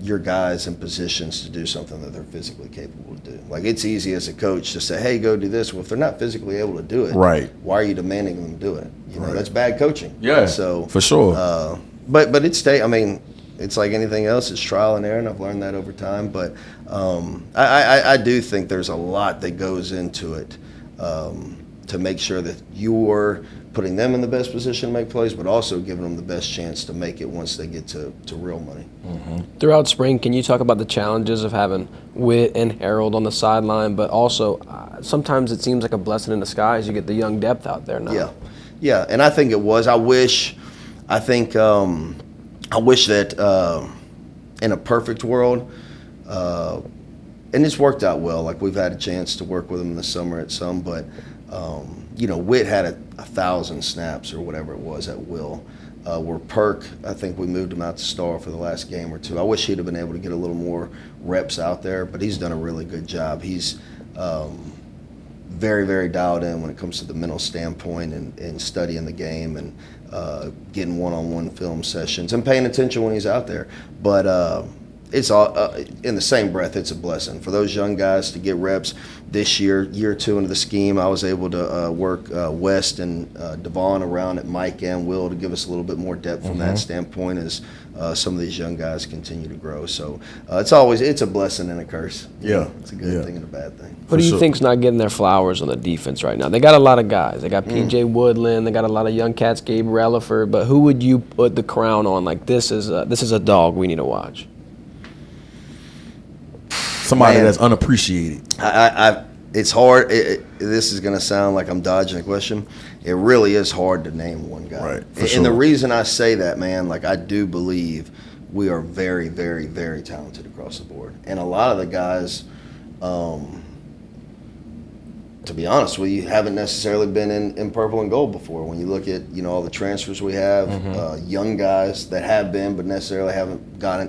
your guys in positions to do something that they're physically capable to do. Like, it's easy as a coach to say, hey, go do this. Well, if they're not physically able to do it, why are you demanding them do it? That's bad coaching. Yeah, so for sure. But it's like anything else. It's trial and error, and I've learned that over time. But I do think there's a lot that goes into it to make sure that you're putting them in the best position to make plays, but also giving them the best chance to make it once they get to real money. Throughout spring, can you talk about the challenges of having Witt and Harold on the sideline, but also sometimes it seems like a blessing in disguise. You get the young depth out there now. Yeah, and I think it was. I wish that in a perfect world, and it's worked out well. Like, we've had a chance to work with him in the summer at some, but Witt had 1,000 snaps or whatever it was at will. Where Perk, I think we moved him out to star for the last game or two. I wish he'd have been able to get a little more reps out there, but he's done a really good job. He's very, very dialed in when it comes to the mental standpoint and studying the game and getting one-on-one film sessions and paying attention when he's out there. But it's all in the same breath. It's a blessing for those young guys to get reps. This year 2 into the scheme, I was able to work West and Demone around at Mike and Will to give us a little bit more depth from that standpoint as some of these young guys continue to grow. So it's a blessing and a curse. Yeah, it's a good thing and a bad thing. Who do you think's not getting their flowers on the defense right now? They got a lot of guys. They got P.J. Woodland. They got a lot of young cats, Gabe Relaford. But who would you put the crown on? Like this is a dog we need to watch. Somebody that's unappreciated. It's hard. This is going to sound like I'm dodging a question. It really is hard to name one guy. Right, and the reason I say that, man, like I do believe we are very, very, very talented across the board. And a lot of the guys, to be honest with you, haven't necessarily been in purple and gold before. When you look at, all the transfers we have, young guys that have been but necessarily haven't got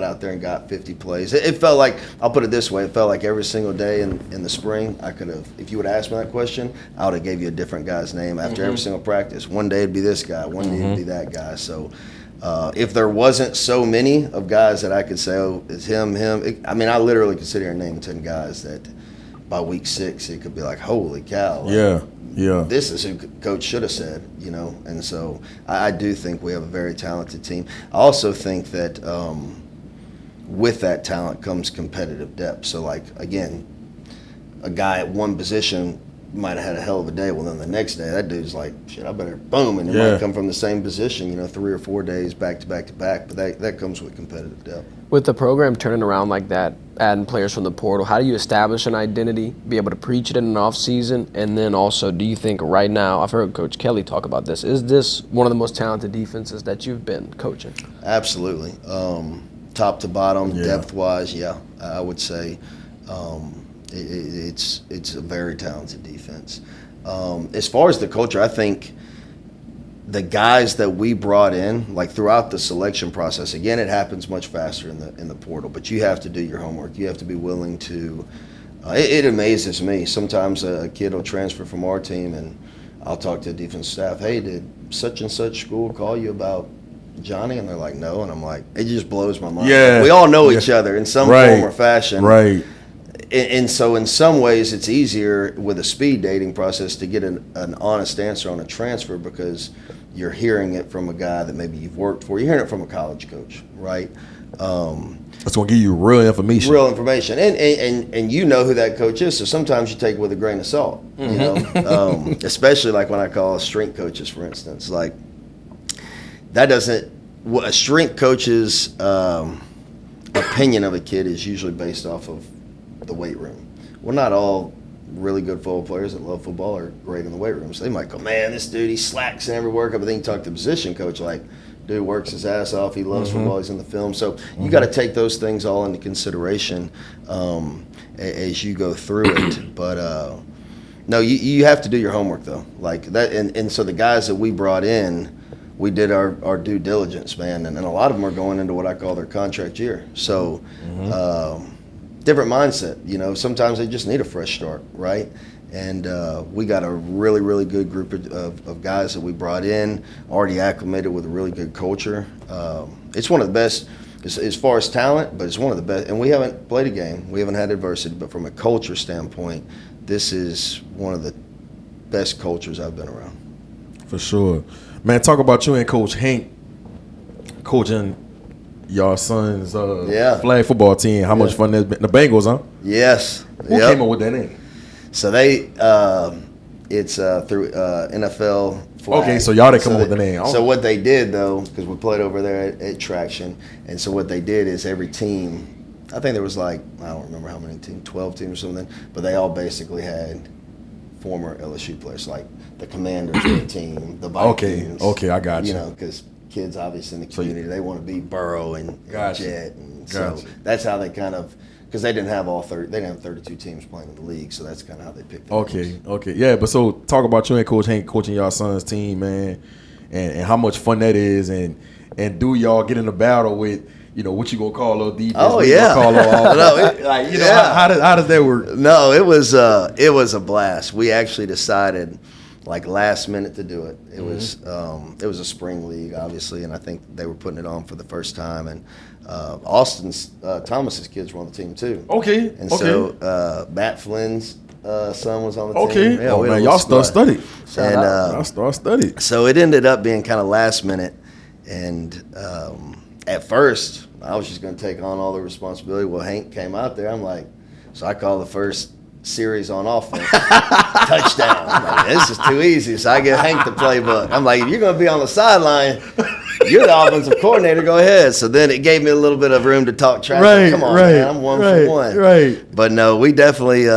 out there and got 50 plays. It felt like, I'll put it this way, it felt like every single day in the spring, I could have, if you would have asked me that question, I would have gave you a different guy's name after every single practice. One day it'd be this guy, one day it'd be that guy. So if there wasn't so many of guys that I could say, oh, it's him, I literally could sit here and name 10 guys that by week 6, it could be like, holy cow. Like, yeah. This is who Coach should have said, And so I do think we have a very talented team. I also think that with that talent comes competitive depth. So, like, again, a guy at one position might have had a hell of a day. Well, then the next day, that dude's like, shit, I better boom. And it might come from the same position, 3 or 4 days back to back to back. But that comes with competitive depth. With the program turning around like that, adding players from the portal, how do you establish an identity, be able to preach it in an off season? And then also, do you think right now, I've heard Coach Kelly talk about this, is this one of the most talented defenses that you've been coaching? Absolutely. Top to bottom, depth-wise, I would say it's a very talented defense. As far as the culture, I think the guys that we brought in, like throughout the selection process, again, it happens much faster in the portal, but you have to do your homework. You have to be willing to. It amazes me. Sometimes a kid will transfer from our team, and I'll talk to the defense staff. Hey, did such and such school call you about Johnny? And they're like, no. And I'm like, it just blows my mind. Yeah, we all know each other in some form or fashion. Right. And so in some ways it's easier with a speed dating process to get an honest answer on a transfer because you're hearing it from a guy that maybe you've worked for. You're hearing it from a college coach, right? That's going to give you real information. Real information. And you know who that coach is, so sometimes you take it with a grain of salt, especially like when I call strength coaches, for instance. Like, that doesn't – a strength coach's opinion of a kid is usually based off of the weight room. Well, not all really good football players that love football are great in the weight room. So they might go, man, this dude, he slacks in every workout. But then you talk to the position coach, like, dude works his ass off. He loves football. He's in the film. So you got to take those things all into consideration as you go through it. But, no, you have to do your homework, though. Like that, and so the guys that we brought in, we did our due diligence, man. And a lot of them are going into what I call their contract year. So different mindset. Sometimes they just need a fresh start, right? And we got a really, really good group of guys that we brought in, already acclimated with a really good culture. It's one of the best as far as talent, but it's one of the best. And we haven't played a game. We haven't had adversity. But from a culture standpoint, this is one of the best cultures I've been around. For sure. Man, talk about you and Coach Hank coaching your son's flag football team. How much fun that's been. The Bengals, huh? Yes. Who came up with that name? So they, it's through NFL flag. Okay, so y'all didn't come up with the name. So what they did, though, because we played over there at Traction, and so what they did is every team, I think there was like, I don't remember how many teams, 12 teams or something, but they all basically had former LSU players, like the Commanders of the team, the Vikings. Okay, I got you. Because kids obviously in the community, they want to be Burrow and Jet, and Gotcha. so that's how they kind of, because they didn't have 32 teams playing in the league, so that's kind of how they picked it. Okay, yeah. But so talk about you and Coach Hank coaching y'all son's team, man, and how much fun that is, and do y'all get in a battle with, what you gonna call a defense? Oh yeah, call how does that work? No, it was a blast. We actually decided like last minute to do it. It was a spring league, obviously, and I think they were putting it on for the first time. And Austin's Thomas's kids were on the team too. Okay. And so Matt Flynn's son was on the team. Okay. Yeah, Man, y'all start study. And Y'all start study. so it ended up being kind of last minute. And at first, I was just going to take on all the responsibility. Well, Hank came out there. I'm like, so I called the first series on offense. Touchdown. I'm like, this is too easy. So I give Hank the playbook. I'm like, if you're going to be on the sideline, you're the offensive coordinator, go ahead. So then it gave me a little bit of room to talk trash. Right, Come on, right, man. I'm one for one. Right. But no, we definitely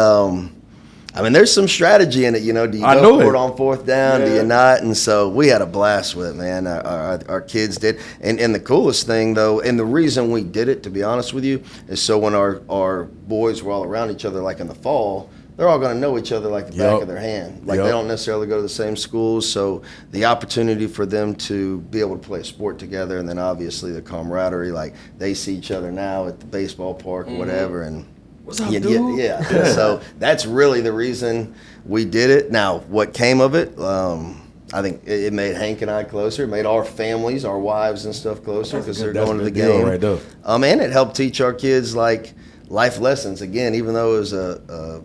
I mean, there's some strategy in it, you know. Do you go for it on fourth down? Yeah. Do you not? And so we had a blast with it, man. Our kids did. And the coolest thing, though, and the reason we did it, to be honest with you, is so when our boys were all around each other, like in the fall, they're all going to know each other like the back of their hand. Like they don't necessarily go to the same schools. So the opportunity for them to be able to play a sport together, and then obviously the camaraderie, like they see each other now at the baseball park or whatever, and what's up, dude? Yeah. So that's really the reason we did it. Now, what came of it, I think it made Hank and I closer. It made our families, our wives and stuff closer because they're going to the game. Right there. And it helped teach our kids, like, life lessons. Again, even though it was a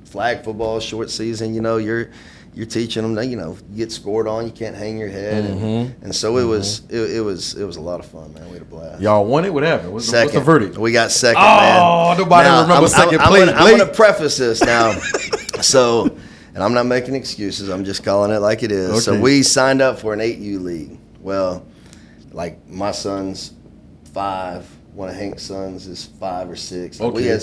flag football short season, you know, you're teaching them that, you know, you get scored on, you can't hang your head, and so it was a lot of fun, man. We had a blast. Y'all won it. What happened? What's the verdict? We got second, man. Oh, nobody remembers second place. I'm going to preface this now. So, and I'm not making excuses. I'm just calling it like it is. Okay. So we signed up for an 8U league. Well, like my son's 5. One of Hank's sons is 5 or 6. Okay.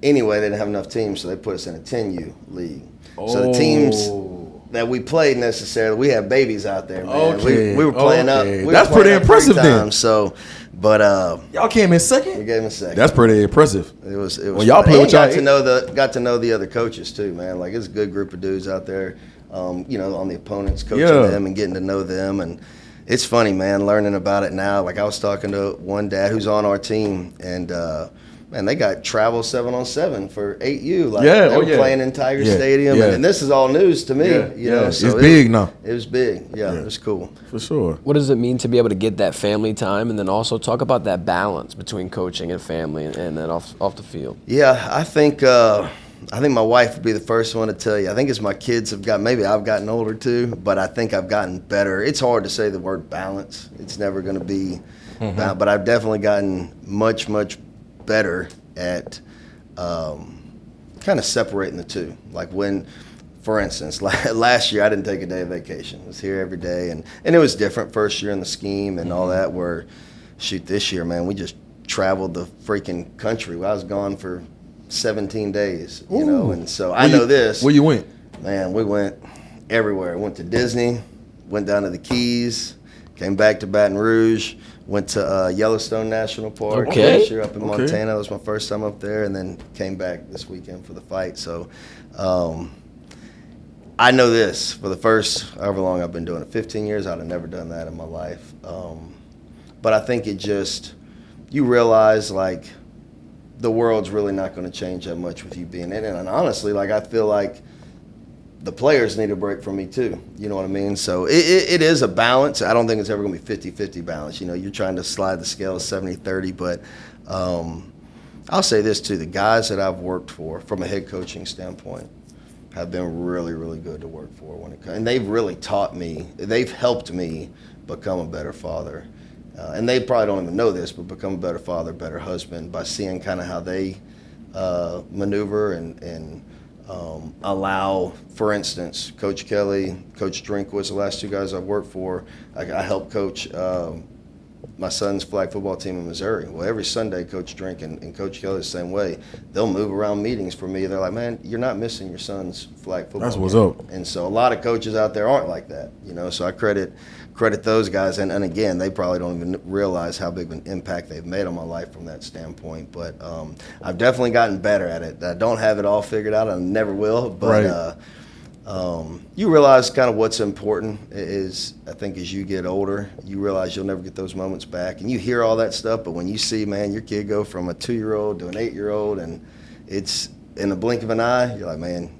Anyway, they didn't have enough teams, so they put us in a 10U league. So the teams that we played necessarily, we had babies out there, man. Okay. We were playing up. That's pretty impressive then. So, but y'all came in second? We gave them second. That's pretty impressive. It was when y'all played with y'all got to know the other coaches too, man. Like it's a good group of dudes out there, you know, on the opponents, coaching them and getting to know them. And it's funny, man, learning about it now. Like I was talking to one dad who's on our team, and man, they got travel 7-on-7 for 8U. Like they were playing in Tiger Stadium, and this is all news to me. You know, so it's big now. It was big. Yeah, it was cool for sure. What does it mean to be able to get that family time, and then also talk about that balance between coaching and family, and then off the field? Yeah, I think my wife would be the first one to tell you. I think as my kids have gotten, maybe I've gotten older too, but I think I've gotten better. It's hard to say the word balance. It's never going to be, but I've definitely gotten much better at kind of separating the two. Like when, for instance, last year I didn't take a day of vacation. I was here every day, and it was different first year in the scheme and all that, where, shoot, this year, man, we just traveled the freaking country. I was gone for 17 days, you know, and so I know this. Where you went? Man, we went everywhere. Went to Disney, went down to the Keys, came back to Baton Rouge, went to Yellowstone National Park last year up in Montana. That was my first time up there, and then came back this weekend for the fight. So I know this. For the first, however long I've been doing it, 15 years, I'd have never done that in my life. But I think it just, you realize, like, the world's really not going to change that much with you being in it. And honestly, like, I feel like the players need a break from me too. You know what I mean? So it is a balance. I don't think it's ever going to be 50-50 balance. You know, you're trying to slide the scale 70-30. But I'll say this too. The guys that I've worked for from a head coaching standpoint have been really, really good to work for when it comes. And they've really taught me. They've helped me become a better father. And they probably don't even know this, but become a better father, better husband by seeing kind of how they maneuver and allow, for instance, Coach Kelly, Coach Drinkwitz, the last two guys I've worked for, I helped coach my son's flag football team in Missouri. Well, every Sunday, Coach Drink and Coach Kelly the same way. They'll move around meetings for me. They're like, man, you're not missing your son's flag football That's game. what's up. And so a lot of coaches out there aren't like that, you know, so I credit those guys. And again, they probably don't even realize how big of an impact they've made on my life from that standpoint. But I've definitely gotten better at it. I don't have it all figured out. I never will. But you realize kind of what's important is, I think as you get older, you realize you'll never get those moments back. And you hear all that stuff, but when you see, man, your kid go from a 2-year-old to an 8-year-old, and it's in the blink of an eye, you're like, man,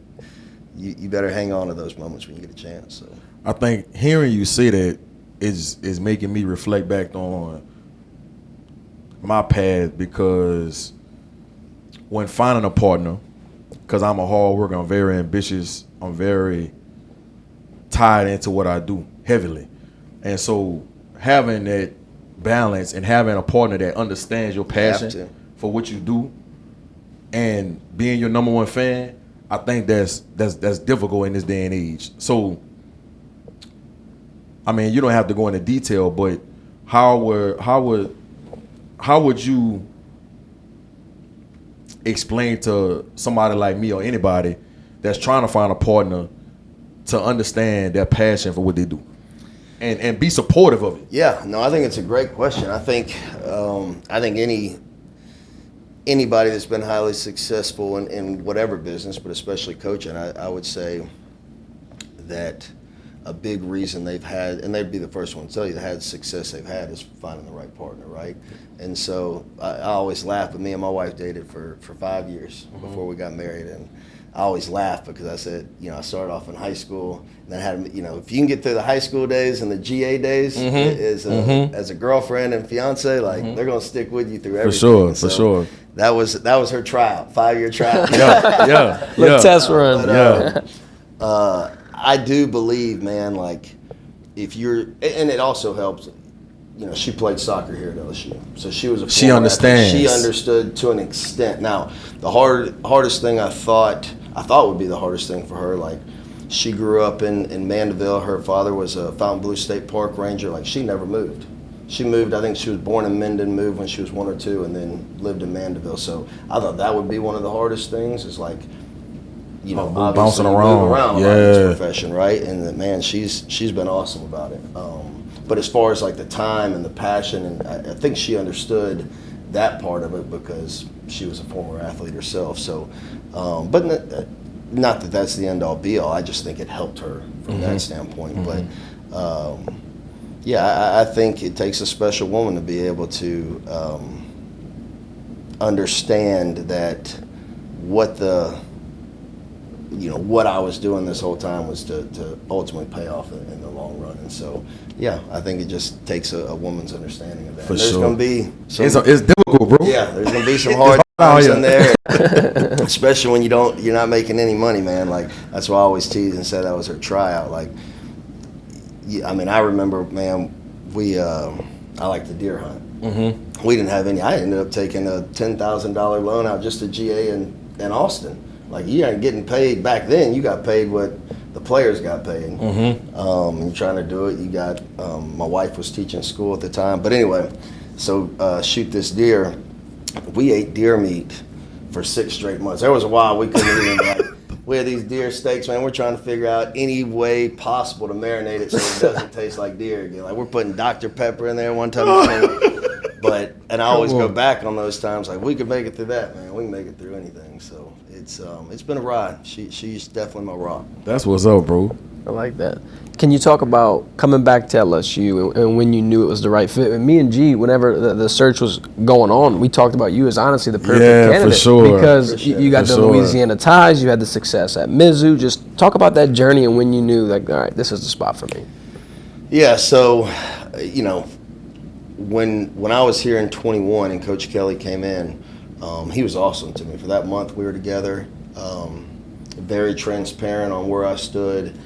you better hang on to those moments when you get a chance. So I think hearing you say that is making me reflect back on my path, because when finding a partner, because I'm a hard worker, I'm very ambitious, I'm very tied into what I do heavily. And so having that balance and having a partner that understands your passion for what you do and being your number one fan, I think that's difficult in this day and age. So, I mean, you don't have to go into detail, but how would you explain to somebody like me or anybody that's trying to find a partner to understand their passion for what they do and be supportive of it? Yeah, no, I think it's a great question. I think anybody that's been highly successful in whatever business, but especially coaching, I would say that a big reason they've had, and they'd be the first one to tell you, the success they've had is finding the right partner, right? And so I always laugh, but me and my wife dated for 5 years before we got married, and I always laugh because I said, I started off in high school, and then had, if you can get through the high school days and the GA days as a girlfriend and fiance, like they're gonna stick with you through everything. For sure. That was her tryout, 5-year tryout. Test run. But, I do believe, man, like if you're, and it also helps. She played soccer here at LSU, so she was a. She understands. Athlete. She understood to an extent. Now, the hardest thing I thought would be the hardest thing for her. Like, she grew up in Mandeville. Her father was a Fontainebleau State Park ranger. Like, she never moved. She moved. I think she was born in Minden, moved when she was 1 or 2, and then lived in Mandeville. So I thought that would be one of the hardest things. Is like, bouncing around this profession, right? And man, she's been awesome about it. But as far as like the time and the passion, and I think she understood that part of it because she was a former athlete herself. So, but not that that's the end all be all. I just think it helped her from that standpoint. But I think it takes a special woman to be able to understand that what I was doing this whole time was to ultimately pay off in the long run. And so, I think it just takes a woman's understanding of that. For there's sure. Going to be some, it's difficult, bro. Yeah, there's going to be some hard times in there, especially when you're not making any money, man. Like, that's why I always tease and say that was her tryout. Like, I remember, man, I like to deer hunt. We didn't have any. I ended up taking a $10,000 loan out just to GA in Austin. Like, you ain't getting paid back then. You got paid what the players got paid. You're trying to do it. You got, my wife was teaching school at the time. But anyway, so shoot this deer. We ate deer meat for 6 straight months. There was a while we couldn't even, we had these deer steaks, man. We're trying to figure out any way possible to marinate it so it doesn't taste like deer again. Like, we're putting Dr. Pepper in there one time. And I always go back on those times, like, we could make it through that, man. We can make it through anything. So it's been a ride. She's definitely my rock. That's what's up, bro. I like that. Can you talk about coming back to LSU and when you knew it was the right fit? And me and G, whenever the search was going on, we talked about you as honestly the perfect candidate. For sure. Because you got the Louisiana ties, you had the success at Mizzou. Just talk about that journey and when you knew, like, all right, this is the spot for me. Yeah, so, when I was here in 21 and Coach Kelly came in, he was awesome to me. For that month we were together, very transparent on where I stood,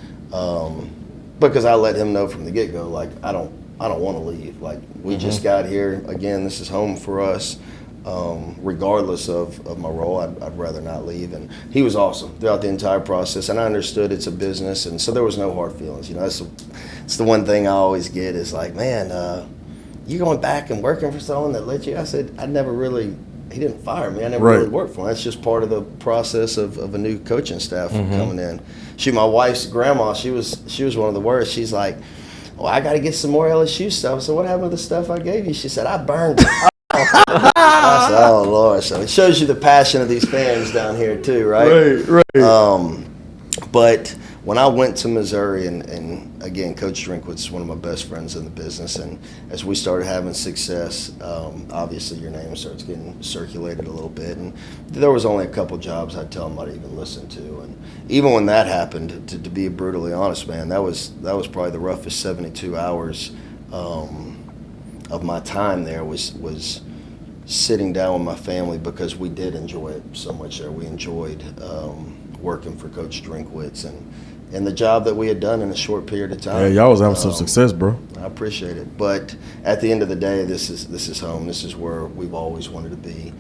because I let him know from the get-go, like, I don't want to leave. Like, we just got here. Again, this is home for us. Regardless of my role, I'd rather not leave. And he was awesome throughout the entire process. And I understood it's a business, and so there was no hard feelings. It's the one thing I always get is like, man, you going back and working for someone that let you? I said, he didn't fire me. I never really worked for him. That's just part of the process of a new coaching staff coming in. My wife's grandma, she was one of the worst. She's like, well, I got to get some more LSU stuff. So what happened to the stuff I gave you? She said, I burned it. I said, oh, Lord. So it shows you the passion of these fans down here too, right? Right. But when I went to Missouri, and again, Coach Drinkwitz is one of my best friends in the business, and as we started having success, obviously your name starts getting circulated a little bit, and there was only a couple jobs I'd tell him I'd even listen to, and even when that happened, to be brutally honest, man, that was probably the roughest 72 hours of my time there was sitting down with my family, because we did enjoy it so much there. We enjoyed working for Coach Drinkwitz and the job that we had done in a short period of time. Yeah, y'all was having some success, bro. I appreciate it. But at the end of the day, this is home. This is where we've always wanted to be.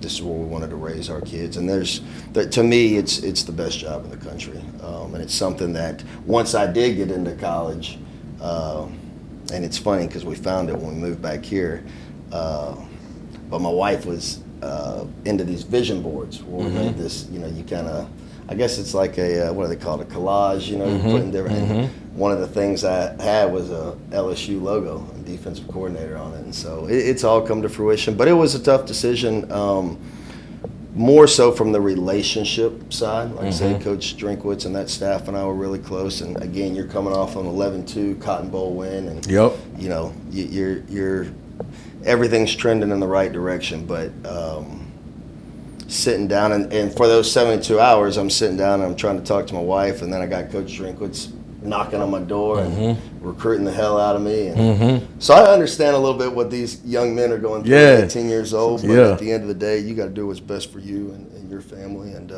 This is where we wanted to raise our kids. And to me, it's the best job in the country. And it's something that once I did get into college, and it's funny because we found it when we moved back here, but my wife was into these vision boards where we made this, you kind of, I guess it's like a, what do they call it, a collage, you put in different, and one of the things I had was a LSU logo and defensive coordinator on it, and so it's all come to fruition. But it was a tough decision, more so from the relationship side. Like I say, Coach Drinkwitz and that staff and I were really close, and again, you're coming off an 11-2 Cotton Bowl win, and you're everything's trending in the right direction, but sitting down and for those 72 hours, I'm sitting down and I'm trying to talk to my wife, and then I got Coach Drinkwitz knocking on my door and recruiting the hell out of me. And so I understand a little bit what these young men are going through at 18 years old, but at the end of the day, you got to do what's best for you and your family, and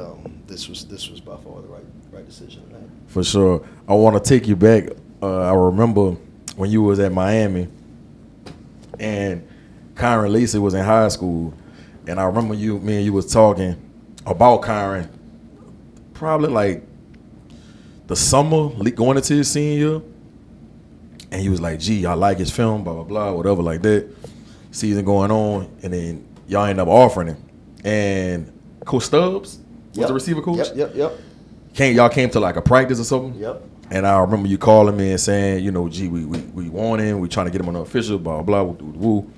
this was by far the right decision to make. For sure. I want to take you back. I remember when you was at Miami, and Kyron Lacey was in high school, and I remember me and you was talking about Kyron probably like the summer going into his senior year, and he was like, gee, I like his film, blah, blah, blah, whatever like that. Season going on, and then y'all end up offering him. And Coach Stubbs was the receiver coach? Yep. Y'all came to like a practice or something? Yep. And I remember you calling me and saying, gee, we want him. We trying to get him on the official, blah, blah, woo.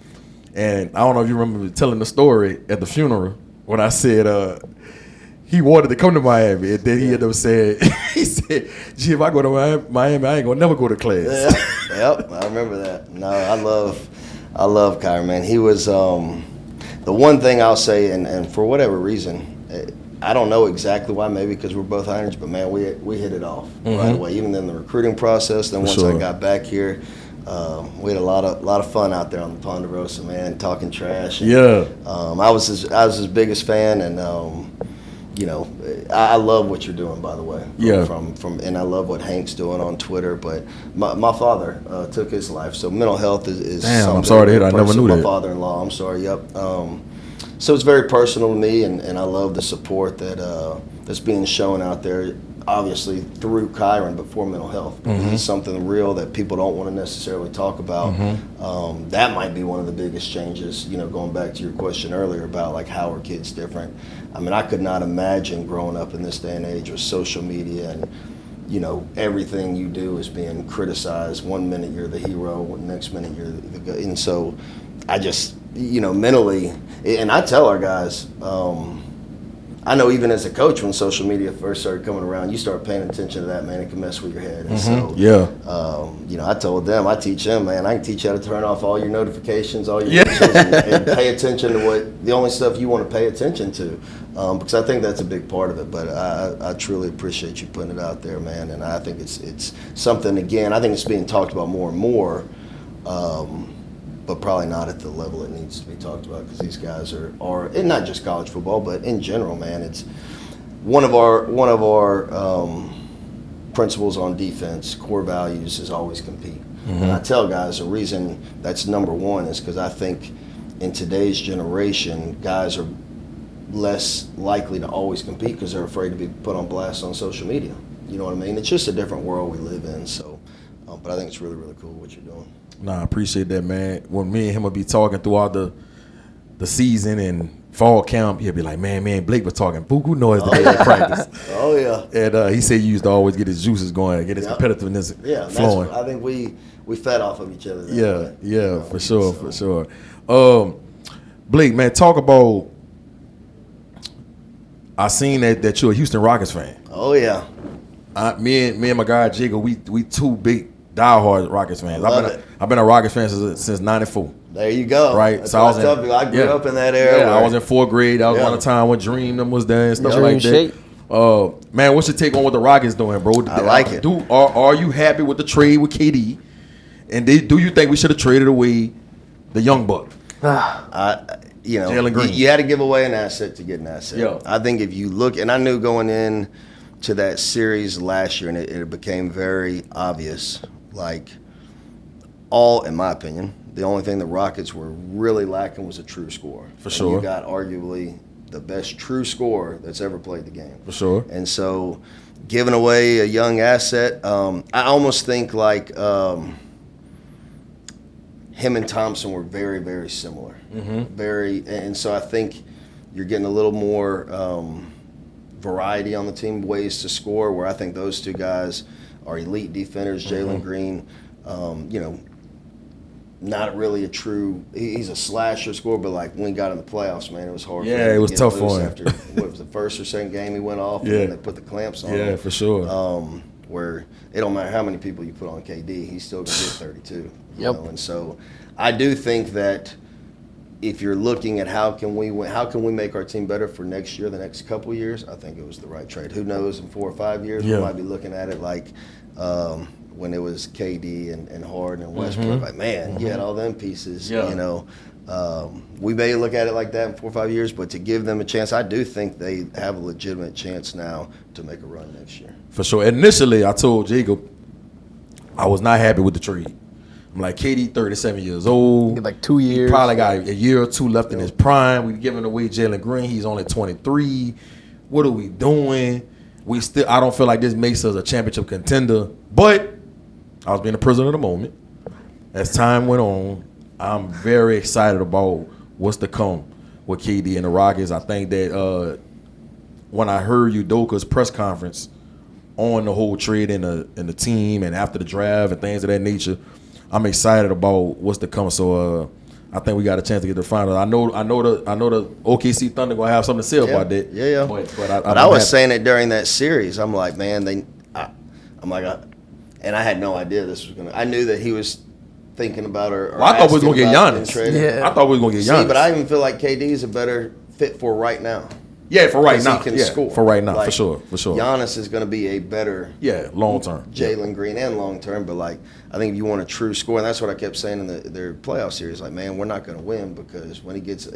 And I don't know if you remember telling the story at the funeral when I said he wanted to come to Miami. And then he ended up saying, he said, gee, if I go to Miami, I ain't going to never go to class. Yep, I remember that. No, I love Kyron, man. He was the one thing I'll say, and for whatever reason, I don't know exactly why, maybe because we're both Irons, but man, we hit it off right away. Even in the recruiting process, then once I got back here, we had a lot of fun out there on the Ponderosa, man, talking trash. And, I was his biggest fan, and I love what you're doing, by the way. From and I love what Hank's doing on Twitter. But my father took his life, so mental health is. Damn, I'm sorry to hear that. I never knew that. My father-in-law. I'm sorry. Yep. So it's very personal to me, and I love the support that's being shown out there, obviously through Kyron, but for mental health. Because it's something real that people don't want to necessarily talk about. That might be one of the biggest changes, going back to your question earlier about like how are kids different. I mean, I could not imagine growing up in this day and age with social media and everything you do is being criticized. One minute you're the hero, next minute you're the guy. And so I just, mentally, and I tell our guys, I know even as a coach, when social media first started coming around, you start paying attention to that, man, it can mess with your head. And so, I told them, I teach them, man, I can teach you how to turn off all your notifications, all your messages, and pay attention to the only stuff you want to pay attention to, because I think that's a big part of it. But I truly appreciate you putting it out there, man, and I think it's something, again, I think it's being talked about more and more, but probably not at the level it needs to be talked about, because these guys are and not just college football, but in general, man. It's one of our principles on defense, core values, is always compete. And I tell guys the reason that's number one is because I think in today's generation, guys are less likely to always compete because they're afraid to be put on blast on social media. You know what I mean? It's just a different world we live in. So, but I think it's really, really cool what you're doing. Nah, I appreciate that, man. When me and him would be talking throughout the season and fall camp, he'd be like, man, me and Blake was talking buku noise today at practice. Oh, yeah. And he said he used to always get his juices going, get his competitiveness flowing. I think we fed off of each other. For sure. Blake, man, talk about, I seen that you're a Houston Rockets fan. Oh, yeah. Me and my guy Jigga, we two big diehard Rockets fans. Love it. I've been a Rockets fan since '94. There you go. Right. That's So what I tell people. I grew up in that era. Yeah, where- I was in 4th grade. That was Yeah. one of the time when Dream them was there and stuff Dream like that. Shake. Man, what's your take on what the Rockets doing, bro? I like it. Are you happy with the trade with KD? And do you think we should have traded away the young buck? Jalen Green. You had to give away an asset to get an asset. Yeah. I think if you look, and I knew going in to that series last year, and it became very obvious, like in my opinion, the only thing the Rockets were really lacking was a true scorer. For And sure. you got arguably the best true scorer that's ever played the game. For sure. And so giving away a young asset, I almost think like him and Thompson were very, very similar. And so I think you're getting a little more variety on the team, ways to score, where I think those two guys are elite defenders. Jalen Green, not really a true. He's a slasher scorer, but like when he got in the playoffs, man, it was hard. Yeah, for him it to was get tough loose for him. After what was the first or second game he went off, Yeah. and then they put the clamps on. Yeah, him. for sure. Where it don't matter how many people you put on KD, he's still gonna get 32. you Yep. know? And so I do think that if you're looking at how can we make our team better for next year, the next couple of years, I think it was the right trade. Who knows, in 4 or 5 years, Yeah. we might be looking at it like when it was KD and Harden and Westbrook. Like, man, you had all them pieces, Yeah. We may look at it like that in 4 or 5 years, but to give them a chance, I do think they have a legitimate chance now to make a run next year. For sure. Initially, I told Jacob I was not happy with the trade. I'm like, KD, 37 years old. Get like 2 years. He probably got a year or two left in his prime. We giving away Jalen Green. He's only 23. What are we doing? I don't feel like this makes us a championship contender. But I was being a prisoner of the moment. As time went on, I'm very excited about what's to come with KD and the Rockets. I think that when I heard Udoka's press conference on the whole trade and the team and after the draft and things of that nature, I'm excited about what's to come. So I think we got a chance to get to the final. I know the OKC Thunder gonna have something to say about that. Yeah. But I was saying it during that series. I'm like, man, and I had no idea this was gonna. I knew that he was thinking about or I thought we was gonna asking get about Giannis. trading. Yeah. I thought we was gonna get Giannis. See, but I even feel like KD is a better fit for right now. Yeah, for right 'Cause now. he can Yeah, score. for right now, Like, for sure. Giannis is going to be a better Yeah, long term. Jalen Green and long term, but like I think if you want a true score, and that's what I kept saying in their playoff series, like, man, we're not going to win because when he gets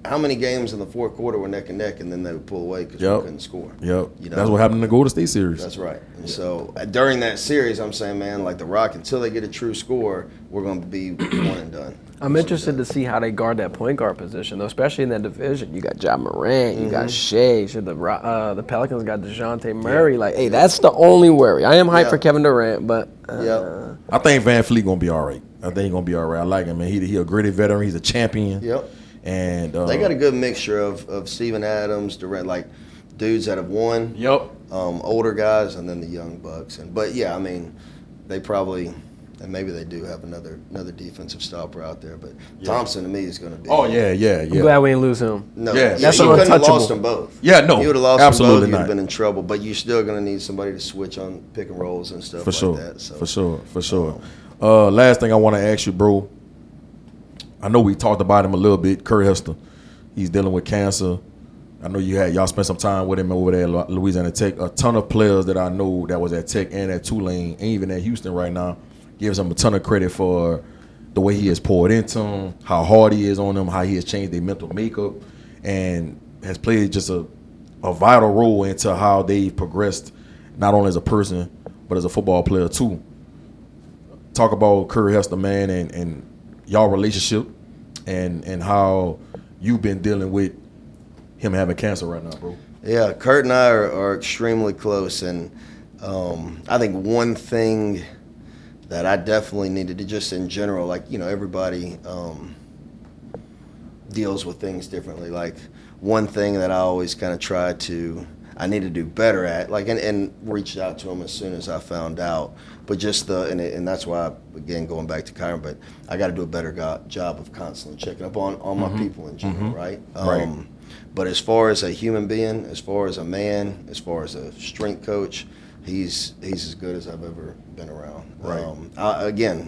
how many games in the fourth quarter were neck and neck, and then they would pull away because we couldn't score. Yep. You know? That's what happened in the Golden State series. That's right. And so during that series, I'm saying, man, like the Rock, until they get a true score, we're going to be one and done. I'm interested to see how they guard that point guard position, though, especially in that division. You got Ja Morant, you got Shea. The Pelicans got DeJounte Murray. Like, hey, that's the only worry. I am hyped for Kevin Durant, but I think Van Fleet gonna be all right. I think he's gonna be all right. I like him, man. He a gritty veteran. He's a champion. Yep. And They got a good mixture of Steven Adams, Durant, like dudes that have won. Yep. Older guys, and then the young bucks. But yeah, I mean, they probably, and maybe they do have another defensive stopper out there. But Thompson to me is going to be. Oh yeah. I'm glad we didn't lose him. No, Yeah, that's you couldn't have untouchable. lost them both. Yeah, no, You would have lost absolutely them both. You'd have not. been in trouble. But you're still going to need somebody to switch on pick and rolls and stuff For like sure. that. So. For sure. Last thing I want to ask you, bro. I know we talked about him a little bit. Kurt Hester, he's dealing with cancer. I know y'all spent some time with him over there at Louisiana Tech. A ton of players that I know that was at Tech and at Tulane and even at Houston right now gives him a ton of credit for the way he has poured into them, how hard he is on them, how he has changed their mental makeup, and has played just a vital role into how they've progressed, not only as a person, but as a football player too. Talk about Kurt Hester, man, and y'all relationship and how you've been dealing with him having cancer right now, bro. Yeah, Kurt and I are extremely close, and I think one thing that I definitely needed to just in general, like, everybody deals with things differently. Like, one thing that I always kind of I need to do better at, like, and reached out to him as soon as I found out. But just and that's why, again, going back to Kyron, but I got to do a better job of constantly checking up on my people in general, right? Right. But as far as a human being, as far as a man, as far as a strength coach, he's as good as I've ever been around. Right.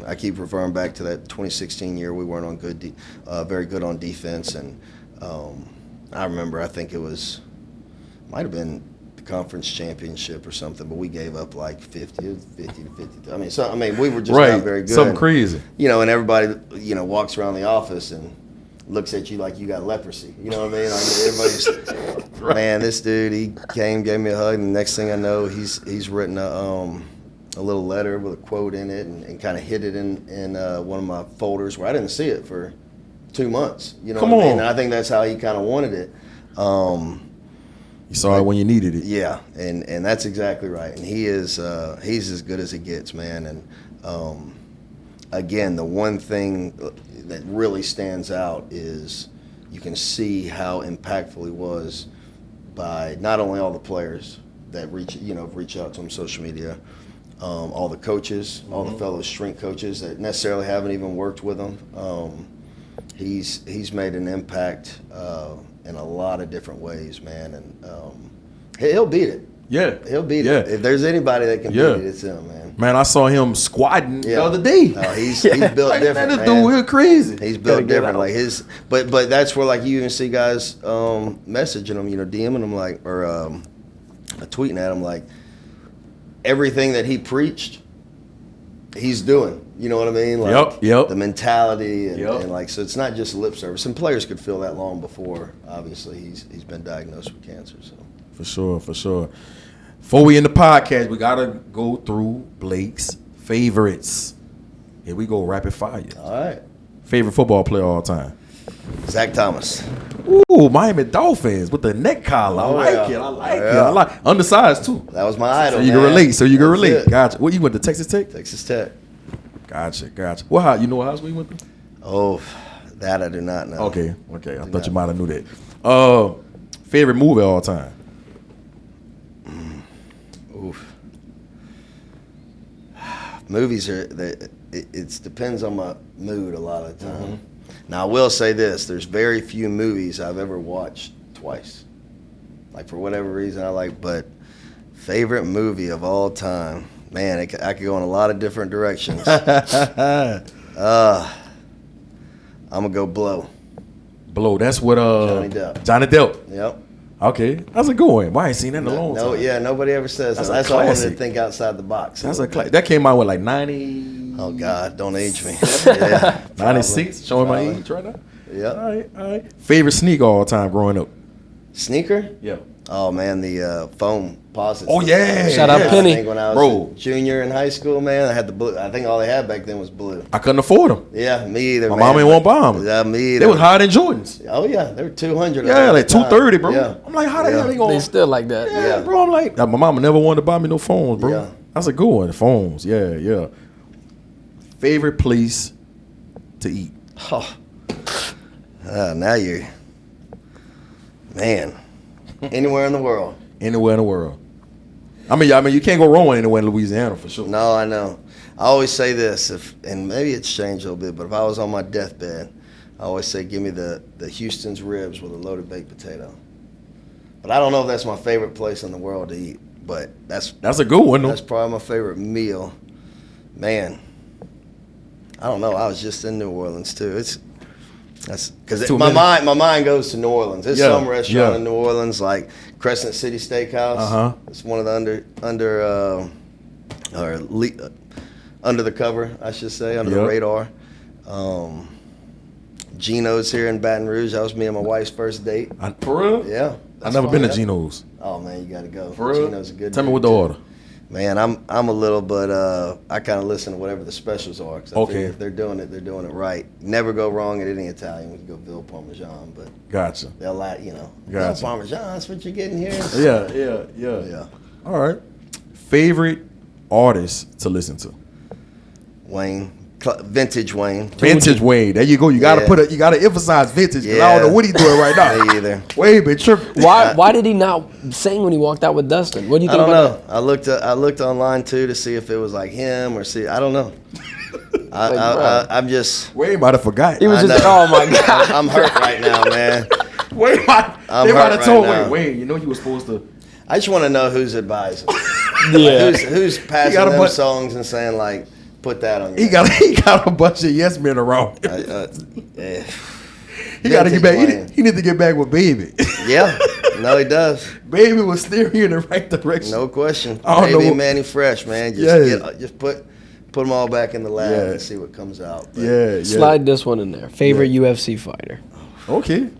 I keep referring back to that 2016 year. We weren't on very good on defense, and I remember I think might have been the conference championship or something, but we gave up like 50 to 50. I mean, we were just not very good. Something crazy. You know, and everybody, walks around the office and looks at you like you got leprosy. You know what I mean? Like everybody's, man, this dude, he came, gave me a hug, and the next thing I know, he's written a little letter with a quote in it and kind of hid it in one of my folders where I didn't see it for 2 months. You know Come what I mean? on. And I think that's how he kind of wanted it. You saw it when you needed it. Yeah, and that's exactly right. And he's as good as it gets, man. And again, the one thing that really stands out is you can see how impactful he was by not only all the players that reach out to him social media, all the coaches, all the fellow strength coaches that necessarily haven't even worked with him. He's made an impact in a lot of different ways, man, and he'll beat it. Yeah. He'll beat it. If there's anybody that can beat it, it's him, man. Man, I saw him squatting the other day. No, he's built Like, different, man. This man. dude real crazy. He's built different. Like but that's where like you even see guys messaging him, DMing him or tweeting at him like everything that he preached, he's doing. You know what I mean? Like, Yep. The mentality and like, so it's not just lip service. And players could feel that long before. Obviously, he's been diagnosed with cancer. So For sure. Before we end the podcast, we gotta go through Blake's favorites. Here we go, rapid fire. all right, Favorite football player of all time. Zach Thomas. Ooh, Miami Dolphins with the neck collar. I like it. I like undersized too. That was my idol. So you can relate. That's it. Gotcha. What, you went to Texas Tech? Texas Tech. Gotcha. What you know what high school you went to? Oh, that I do not know. Okay. I thought you might have knew that. Favorite movie of all time. Oof. Movies it depends on my mood a lot of the time. Now I will say this: there's very few movies I've ever watched twice. Like for whatever reason I like, but favorite movie of all time, man, I could go in a lot of different directions. I'm gonna go Blow. Blow. That's what Johnny Depp. Johnny Depp. Yep. Okay, that's a good one. Why I ain't seen that in a long No, time. yeah, nobody ever says That's that. a That's why I wanted to classic. think outside the box. That's a that came out with like 90. Oh God, don't age me. Yeah, 96. Showing my Probably. age right now. Yep. All right. Favorite sneaker all time growing up. Sneaker? Yeah. Oh man, the foam posits. Oh, yeah. Shout out Yeah. Penny. I think when I was Bro. a junior in high school, man, I had the blue. I think all they had back then was blue. I couldn't afford them. Yeah, me either. My man. mom ain't want to buy them. Yeah, me either. They was higher than Jordans. Oh yeah, they were 200. Yeah, at like the time. 230, bro. Yeah. I'm like, how the hell they They going? still like that. Yeah, Yeah. bro. I'm like, my mama never wanted to buy me no phones, bro. Yeah. That's a good one. Phones. Yeah. Favorite place to eat. Oh. Now you're, man, anywhere in the world. Anywhere in the world. I mean, you can't go wrong anywhere in Louisiana for sure. No, I know. I always say this, and maybe it's changed a little bit, but if I was on my deathbed, I always say, give me the Houston's ribs with a loaded baked potato. But I don't know if that's my favorite place in the world to eat, but that's That's a good one, though. That's probably my favorite meal. Man, I don't know. I was just in New Orleans too. That's because Too my many. mind goes to New Orleans. There's Yeah, some restaurant yeah. in New Orleans like Crescent City Steakhouse. Uh-huh. It's one of the under the cover, I should say, under the Yep. radar. Gino's here in Baton Rouge. That was me and my wife's first date. For real? Yeah, I've that's never been to fun. Geno's. Oh man, you got to go. For real? Gino's a good. Tell me dude, what the too. order. Man, I'm a little, but I kind of listen to whatever the specials are. 'Cause I Okay. figure if they're doing it right. Never go wrong at any Italian. We can go Ville Parmesan, but Gotcha. they'll like, Ville Gotcha. Parmesan. That's what you're getting here. Yeah. Yeah. All right. Favorite artist to listen to. Wayne, vintage Wayne. Vintage Wayne. There you go. You gotta Yeah. you gotta emphasize vintage. 'Cause I Yeah. don't know what he's doing right now. Me either. Wayne been tripping. Why did he not sing when he walked out with Dustin? What do you I think don't about know. I looked online too to see if it was like him or I don't know. I'm just. Wayne might have forgot. that? He was I just, know. oh my God. I'm hurt right now, man. Wayne might I'm they might hurt have right told now. Wayne, you know you were supposed to. I just want to know who's advising. Yeah. Who's passing got a them bunch- songs and saying like, put that on? He got a bunch of yes men around him. Yeah. He got to get back. Playing. He need to get back with Baby. Yeah, no, he does. Baby was steering you in the right direction. No question. I don't Baby know. and Manny Fresh, man. Just put them all back in the lab and see what comes out. But Yeah. Slide this one in there. Favorite UFC fighter. Okay.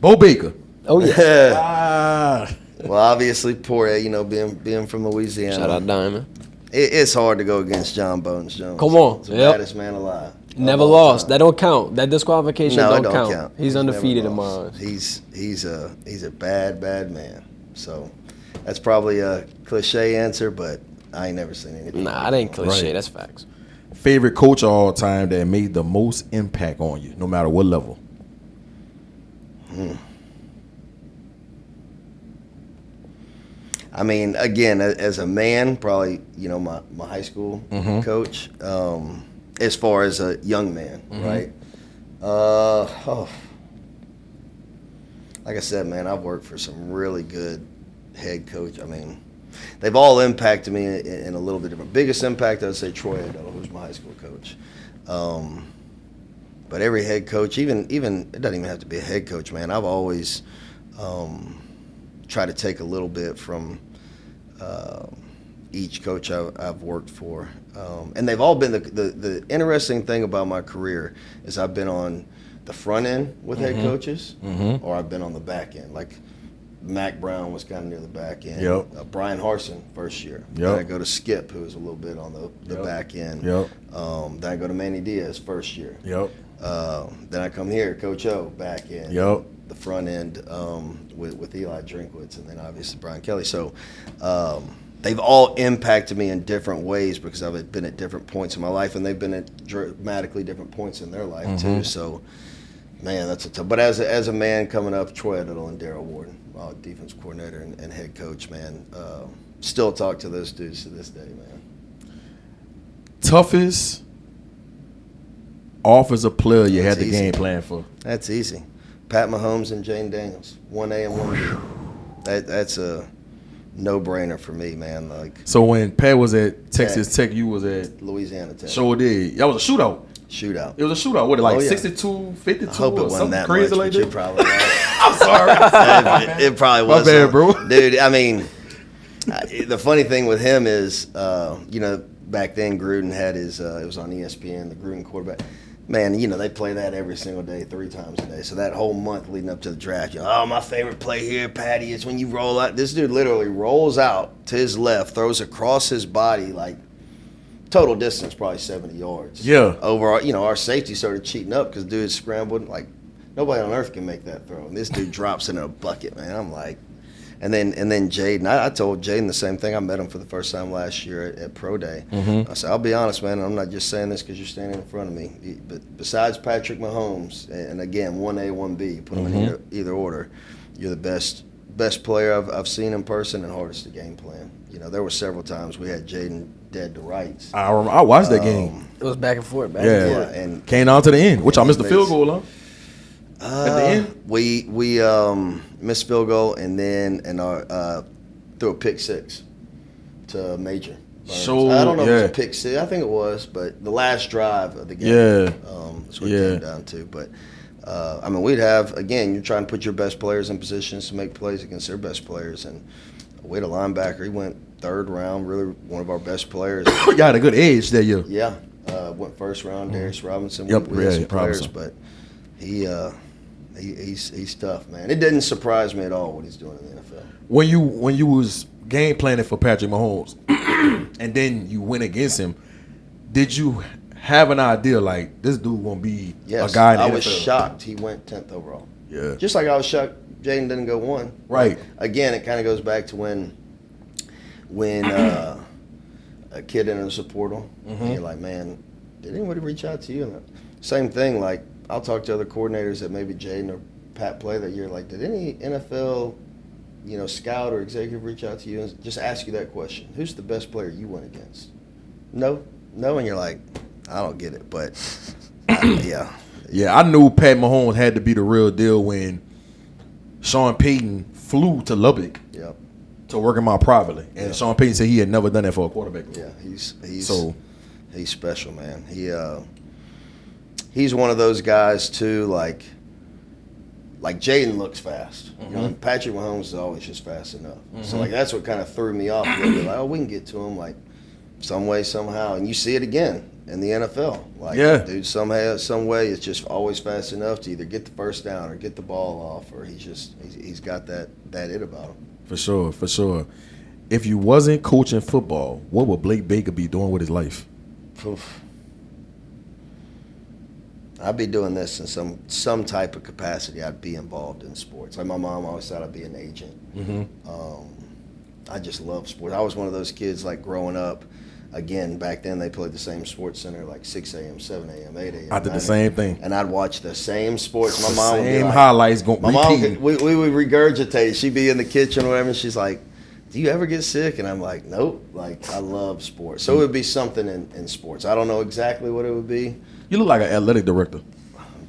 Bo Baker. Oh yeah. Yeah. Ah. Well, obviously, Poirier, being from Louisiana. Shout out Diamond. It's hard to go against John Bones Jones. Come on. He's the Yep. baddest man alive. Never of all lost. time. That don't count. That disqualification No, it don't count. He's never undefeated in my lost. eyes. He's a bad man. So that's probably a cliche answer, but I ain't never seen anything. Nah, it ain't cliche. Right. That's facts. Favorite coach of all time that made the most impact on you, no matter what level. I mean, again, as a man, probably my high school coach. As far as a young man, right? Like I said, man, I've worked for some really good head coach. I mean, they've all impacted me in a little bit different. Biggest impact, I'd say Troy Addo, who's my high school coach. But every head coach, even it doesn't even have to be a head coach, man. I've always tried to take a little bit from each coach I've worked for. And they've all been the interesting thing about my career is I've been on the front end with head coaches, or I've been on the back end. Like Mac Brown was kind of near the back end. Yep. Brian Harsin, first year. Yep. Then I go to Skip, who was a little bit on the back end. Yep. Then I go to Manny Diaz, first year. Yep. Then I come here, Coach O, back end. Yep. The front end with Eli Drinkwitz, and then obviously Brian Kelly. So they've all impacted me in different ways because I've been at different points in my life, and they've been at dramatically different points in their life too. So, man, that's a tough. But as a man coming up, Troy Addo and Darryl Warden, defense coordinator and head coach, man, still talk to those dudes to this day, man. Toughest offensive player you had the easy. game plan for. That's easy. Pat Mahomes and Jane Daniels, 1A and 1B. That's a no-brainer for me, man. Like So when Pat was at Texas Tech, you was at Louisiana Tech. Sure did. That was a shootout. Shootout. It was a shootout. What, like Oh, yeah. 62, 52 I hope it or wasn't something that crazy much, like but you're that? probably right. I'm sorry. It probably My was. bad, bro. Dude, I mean, the funny thing with him is, back then Gruden had his, it was on ESPN, the Gruden quarterback. Man, they play that every single day, 3 times a day. So that whole month leading up to the draft, my favorite play here, Patty, is when you roll out. This dude literally rolls out to his left, throws across his body, like total distance, probably 70 yards. Yeah. Over, our safety started cheating up because dude scrambled. Like, nobody on earth can make that throw. And this dude drops in a bucket, man. I'm like, and then Jaden, I told Jaden the same thing. I met him for the first time last year at Pro Day. I said, I'll be honest, man, I'm not just saying this because you're standing in front of me. But besides Patrick Mahomes, and again, 1A, 1B, put them in either order, you're the best player I've seen in person and hardest to game plan. There were several times we had Jaden dead to rights. I watched that game. It was back and forth. Back Yeah. and forth. And Came down to the end, which I missed the field goal on. at the end? We missed field goal and then threw a pick 6 to Major. Burns. So, I don't know if it was yeah. a pick 6. I think it was, but the last drive of the game. Yeah. That's what it came down to. But we'd have, again, you're trying to put your best players in positions to make plays against their best players, and we had a linebacker. He went 3rd round, really one of our best players. You had a good age that year. Yeah, went 1st round. Darius Robinson. Yep, we had some yeah, players, Robinson. but he's tough, man. It didn't surprise me at all what he's doing in the NFL. When you was game planning for Patrick Mahomes, and then you went against him, did you have an idea like this dude gonna be Yes, a guy in the I NFL? was shocked he went 10th overall. Yeah. Just like I was shocked Jaden didn't go 1. Right. Again, it kind of goes back to when a kid enters the portal, and you're like, man, did anybody reach out to you? And same thing, like, I'll talk to other coordinators that maybe Jaden or Pat play that year, like, did any NFL, scout or executive reach out to you and just ask you that question? Who's the best player you went against? No, and you're like, I don't get it, but yeah. Yeah, I knew Pat Mahomes had to be the real deal when Sean Payton flew to Lubbock Yep. to work him out privately. And Sean Payton said he had never done that for a quarterback. Yeah, he's special, man. He's one of those guys too. Like Jaden looks fast. You know, Patrick Mahomes is always just fast enough. So like that's what kind of threw me off a little bit. Like, oh, we can get to him like some way, somehow, and you see it again in the NFL. Like, dude, somehow, some way, it's just always fast enough to either get the first down or get the ball off, or he's got that it about him. For sure. If you wasn't coaching football, what would Blake Baker be doing with his life? Oof. I'd be doing this in some type of capacity. I'd be involved in sports. Like my mom always thought I'd be an agent. I just love sports. I was one of those kids like growing up. Again, back then they played the same sports center like 6 a.m., 7 a.m., 8 a.m. I did the same thing. And I'd watch the same sports. My mom would be same like, highlights going my mom, we would regurgitate it. She'd be in the kitchen or whatever, and she's like, do you ever get sick? And I'm like, nope. Like, I love sports. So it would be something in sports. I don't know exactly what it would be. You look like an athletic director.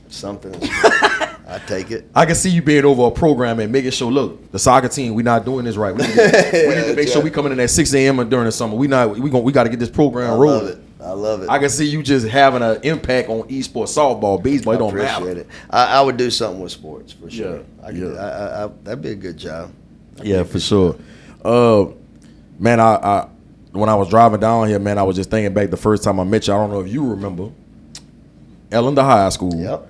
Something in sports. I take it. I can see you being over a program and making sure, look, the soccer team, we're not doing this right. We need to make sure we coming in at 6 a.m. during the summer. We got to get this program rolling. I love it. I can see you just having an impact on esports, softball, baseball. It don't matter. Appreciate it. I would do something with sports for sure. That'd be a good job. For sure. Man, I when I was driving down here, man, I was just thinking back the first time I met you. I don't know if you remember. Ellender High School. Yep.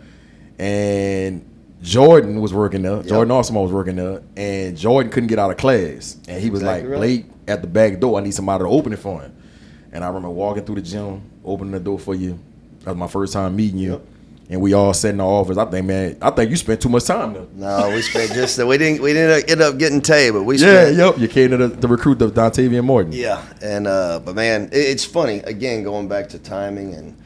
And Jordan was working there. Jordan Osmo was working there. And Jordan couldn't get out of class. And he was like, Blake, at the back door, I need somebody to open it for him. And I remember walking through the gym, opening the door for you. That was my first time meeting you. Yep. And we all sat in the office. I think you spent too much time there. No, we spent we didn't end up getting Tay, but we spent. You came to recruit the Dontavian Morton. Yeah, and but man, it's funny. Again, going back to timing and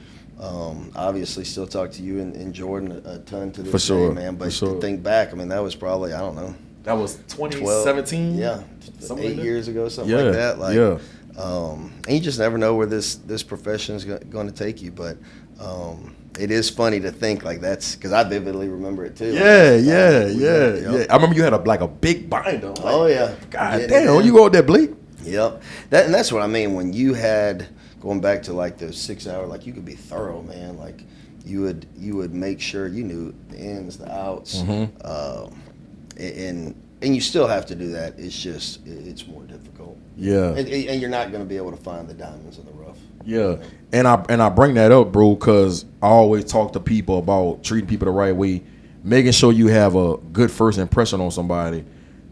obviously still talk to you and Jordan a ton to this day, man. But to think back, I mean, that was probably, I don't know. That was 2017? Yeah, 8 years ago, something like that. And you just never know where this profession is going to take you, but. It is funny to think like that's because I vividly remember it too. Yeah. I remember you had a big binder. Like, God damn, you go with that Blake? Yep. That's what I mean. When you had going back to like the 6 hour, like you could be thorough, man. Like you would make sure you knew the ins, the outs, and you still have to do that. It's just it's more difficult. Yeah. And you're not going to be able to find the diamonds in the rough. Yeah, and I bring that up, bro, because I always talk to people about treating people the right way, making sure you have a good first impression on somebody.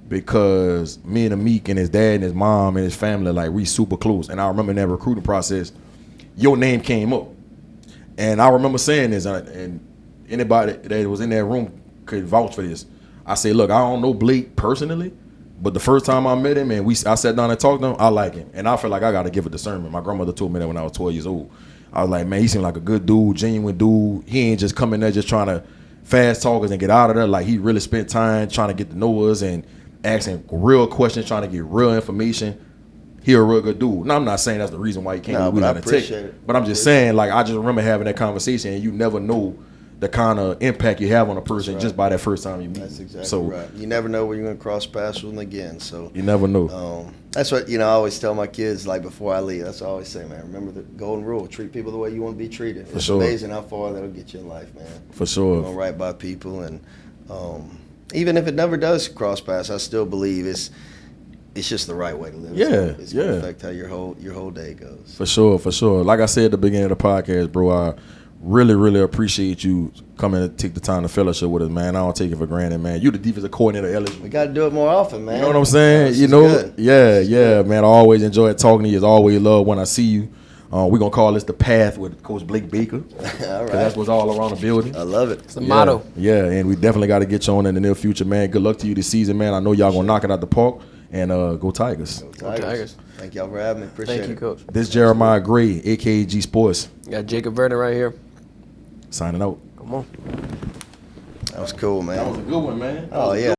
Because me and Amik and his dad and his mom and his family, like, we super close. And I remember in that recruiting process, your name came up, and I remember saying this, and anybody that was in that room could vouch for this. I say, look, I don't know Blake personally. But the first time I met him and I sat down and talked to him, I like him. And I feel like I got to give a discernment. My grandmother told me that when I was 12 years old. I was like, man, he seemed like a good dude, genuine dude. He ain't just coming there just trying to fast talk us and get out of there. Like, he really spent time trying to get to know us and asking real questions, trying to get real information. He a real good dude. Now, I'm not saying that's the reason why he can't but I appreciate it. But I'm just saying, like, I just remember having that conversation, and you never know the kind of impact you have on a person just by that first time you meet. That's exactly right. You never know where you're going to cross paths with them again. So you never know. That's what I always tell my kids. Like before I leave, that's what I always say, man. Remember the golden rule: treat people the way you want to be treated. It's amazing how far that'll get you in life, man. For sure. Going right by people, and even if it never does cross paths, I still believe it's just the right way to live. It's going to affect how your whole day goes. For sure. Like I said at the beginning of the podcast, bro, I really, really appreciate you coming and take the time to fellowship with us, man. I don't take it for granted, man. You the defensive coordinator at LSU. We got to do it more often, man. You know what I'm saying? Good. Yeah, man. I always enjoy talking to you. It's always love when I see you. We're going to call this The Path with Coach Blake Baker. All right. That's what's all around the building. I love it. It's the motto. Yeah, and we definitely got to get you on in the near future, man. Good luck to you this season, man. I know y'all going to knock it out the park. And go Tigers. Go Tigers. Thank y'all for having me. Appreciate it. Thank you, Coach. This Jeremiah Gray, a.k.a. G-Sportz. Got Jacob Vernon right here. Signing out. Come on. That was cool, man. That was a good one, man. Oh, yeah.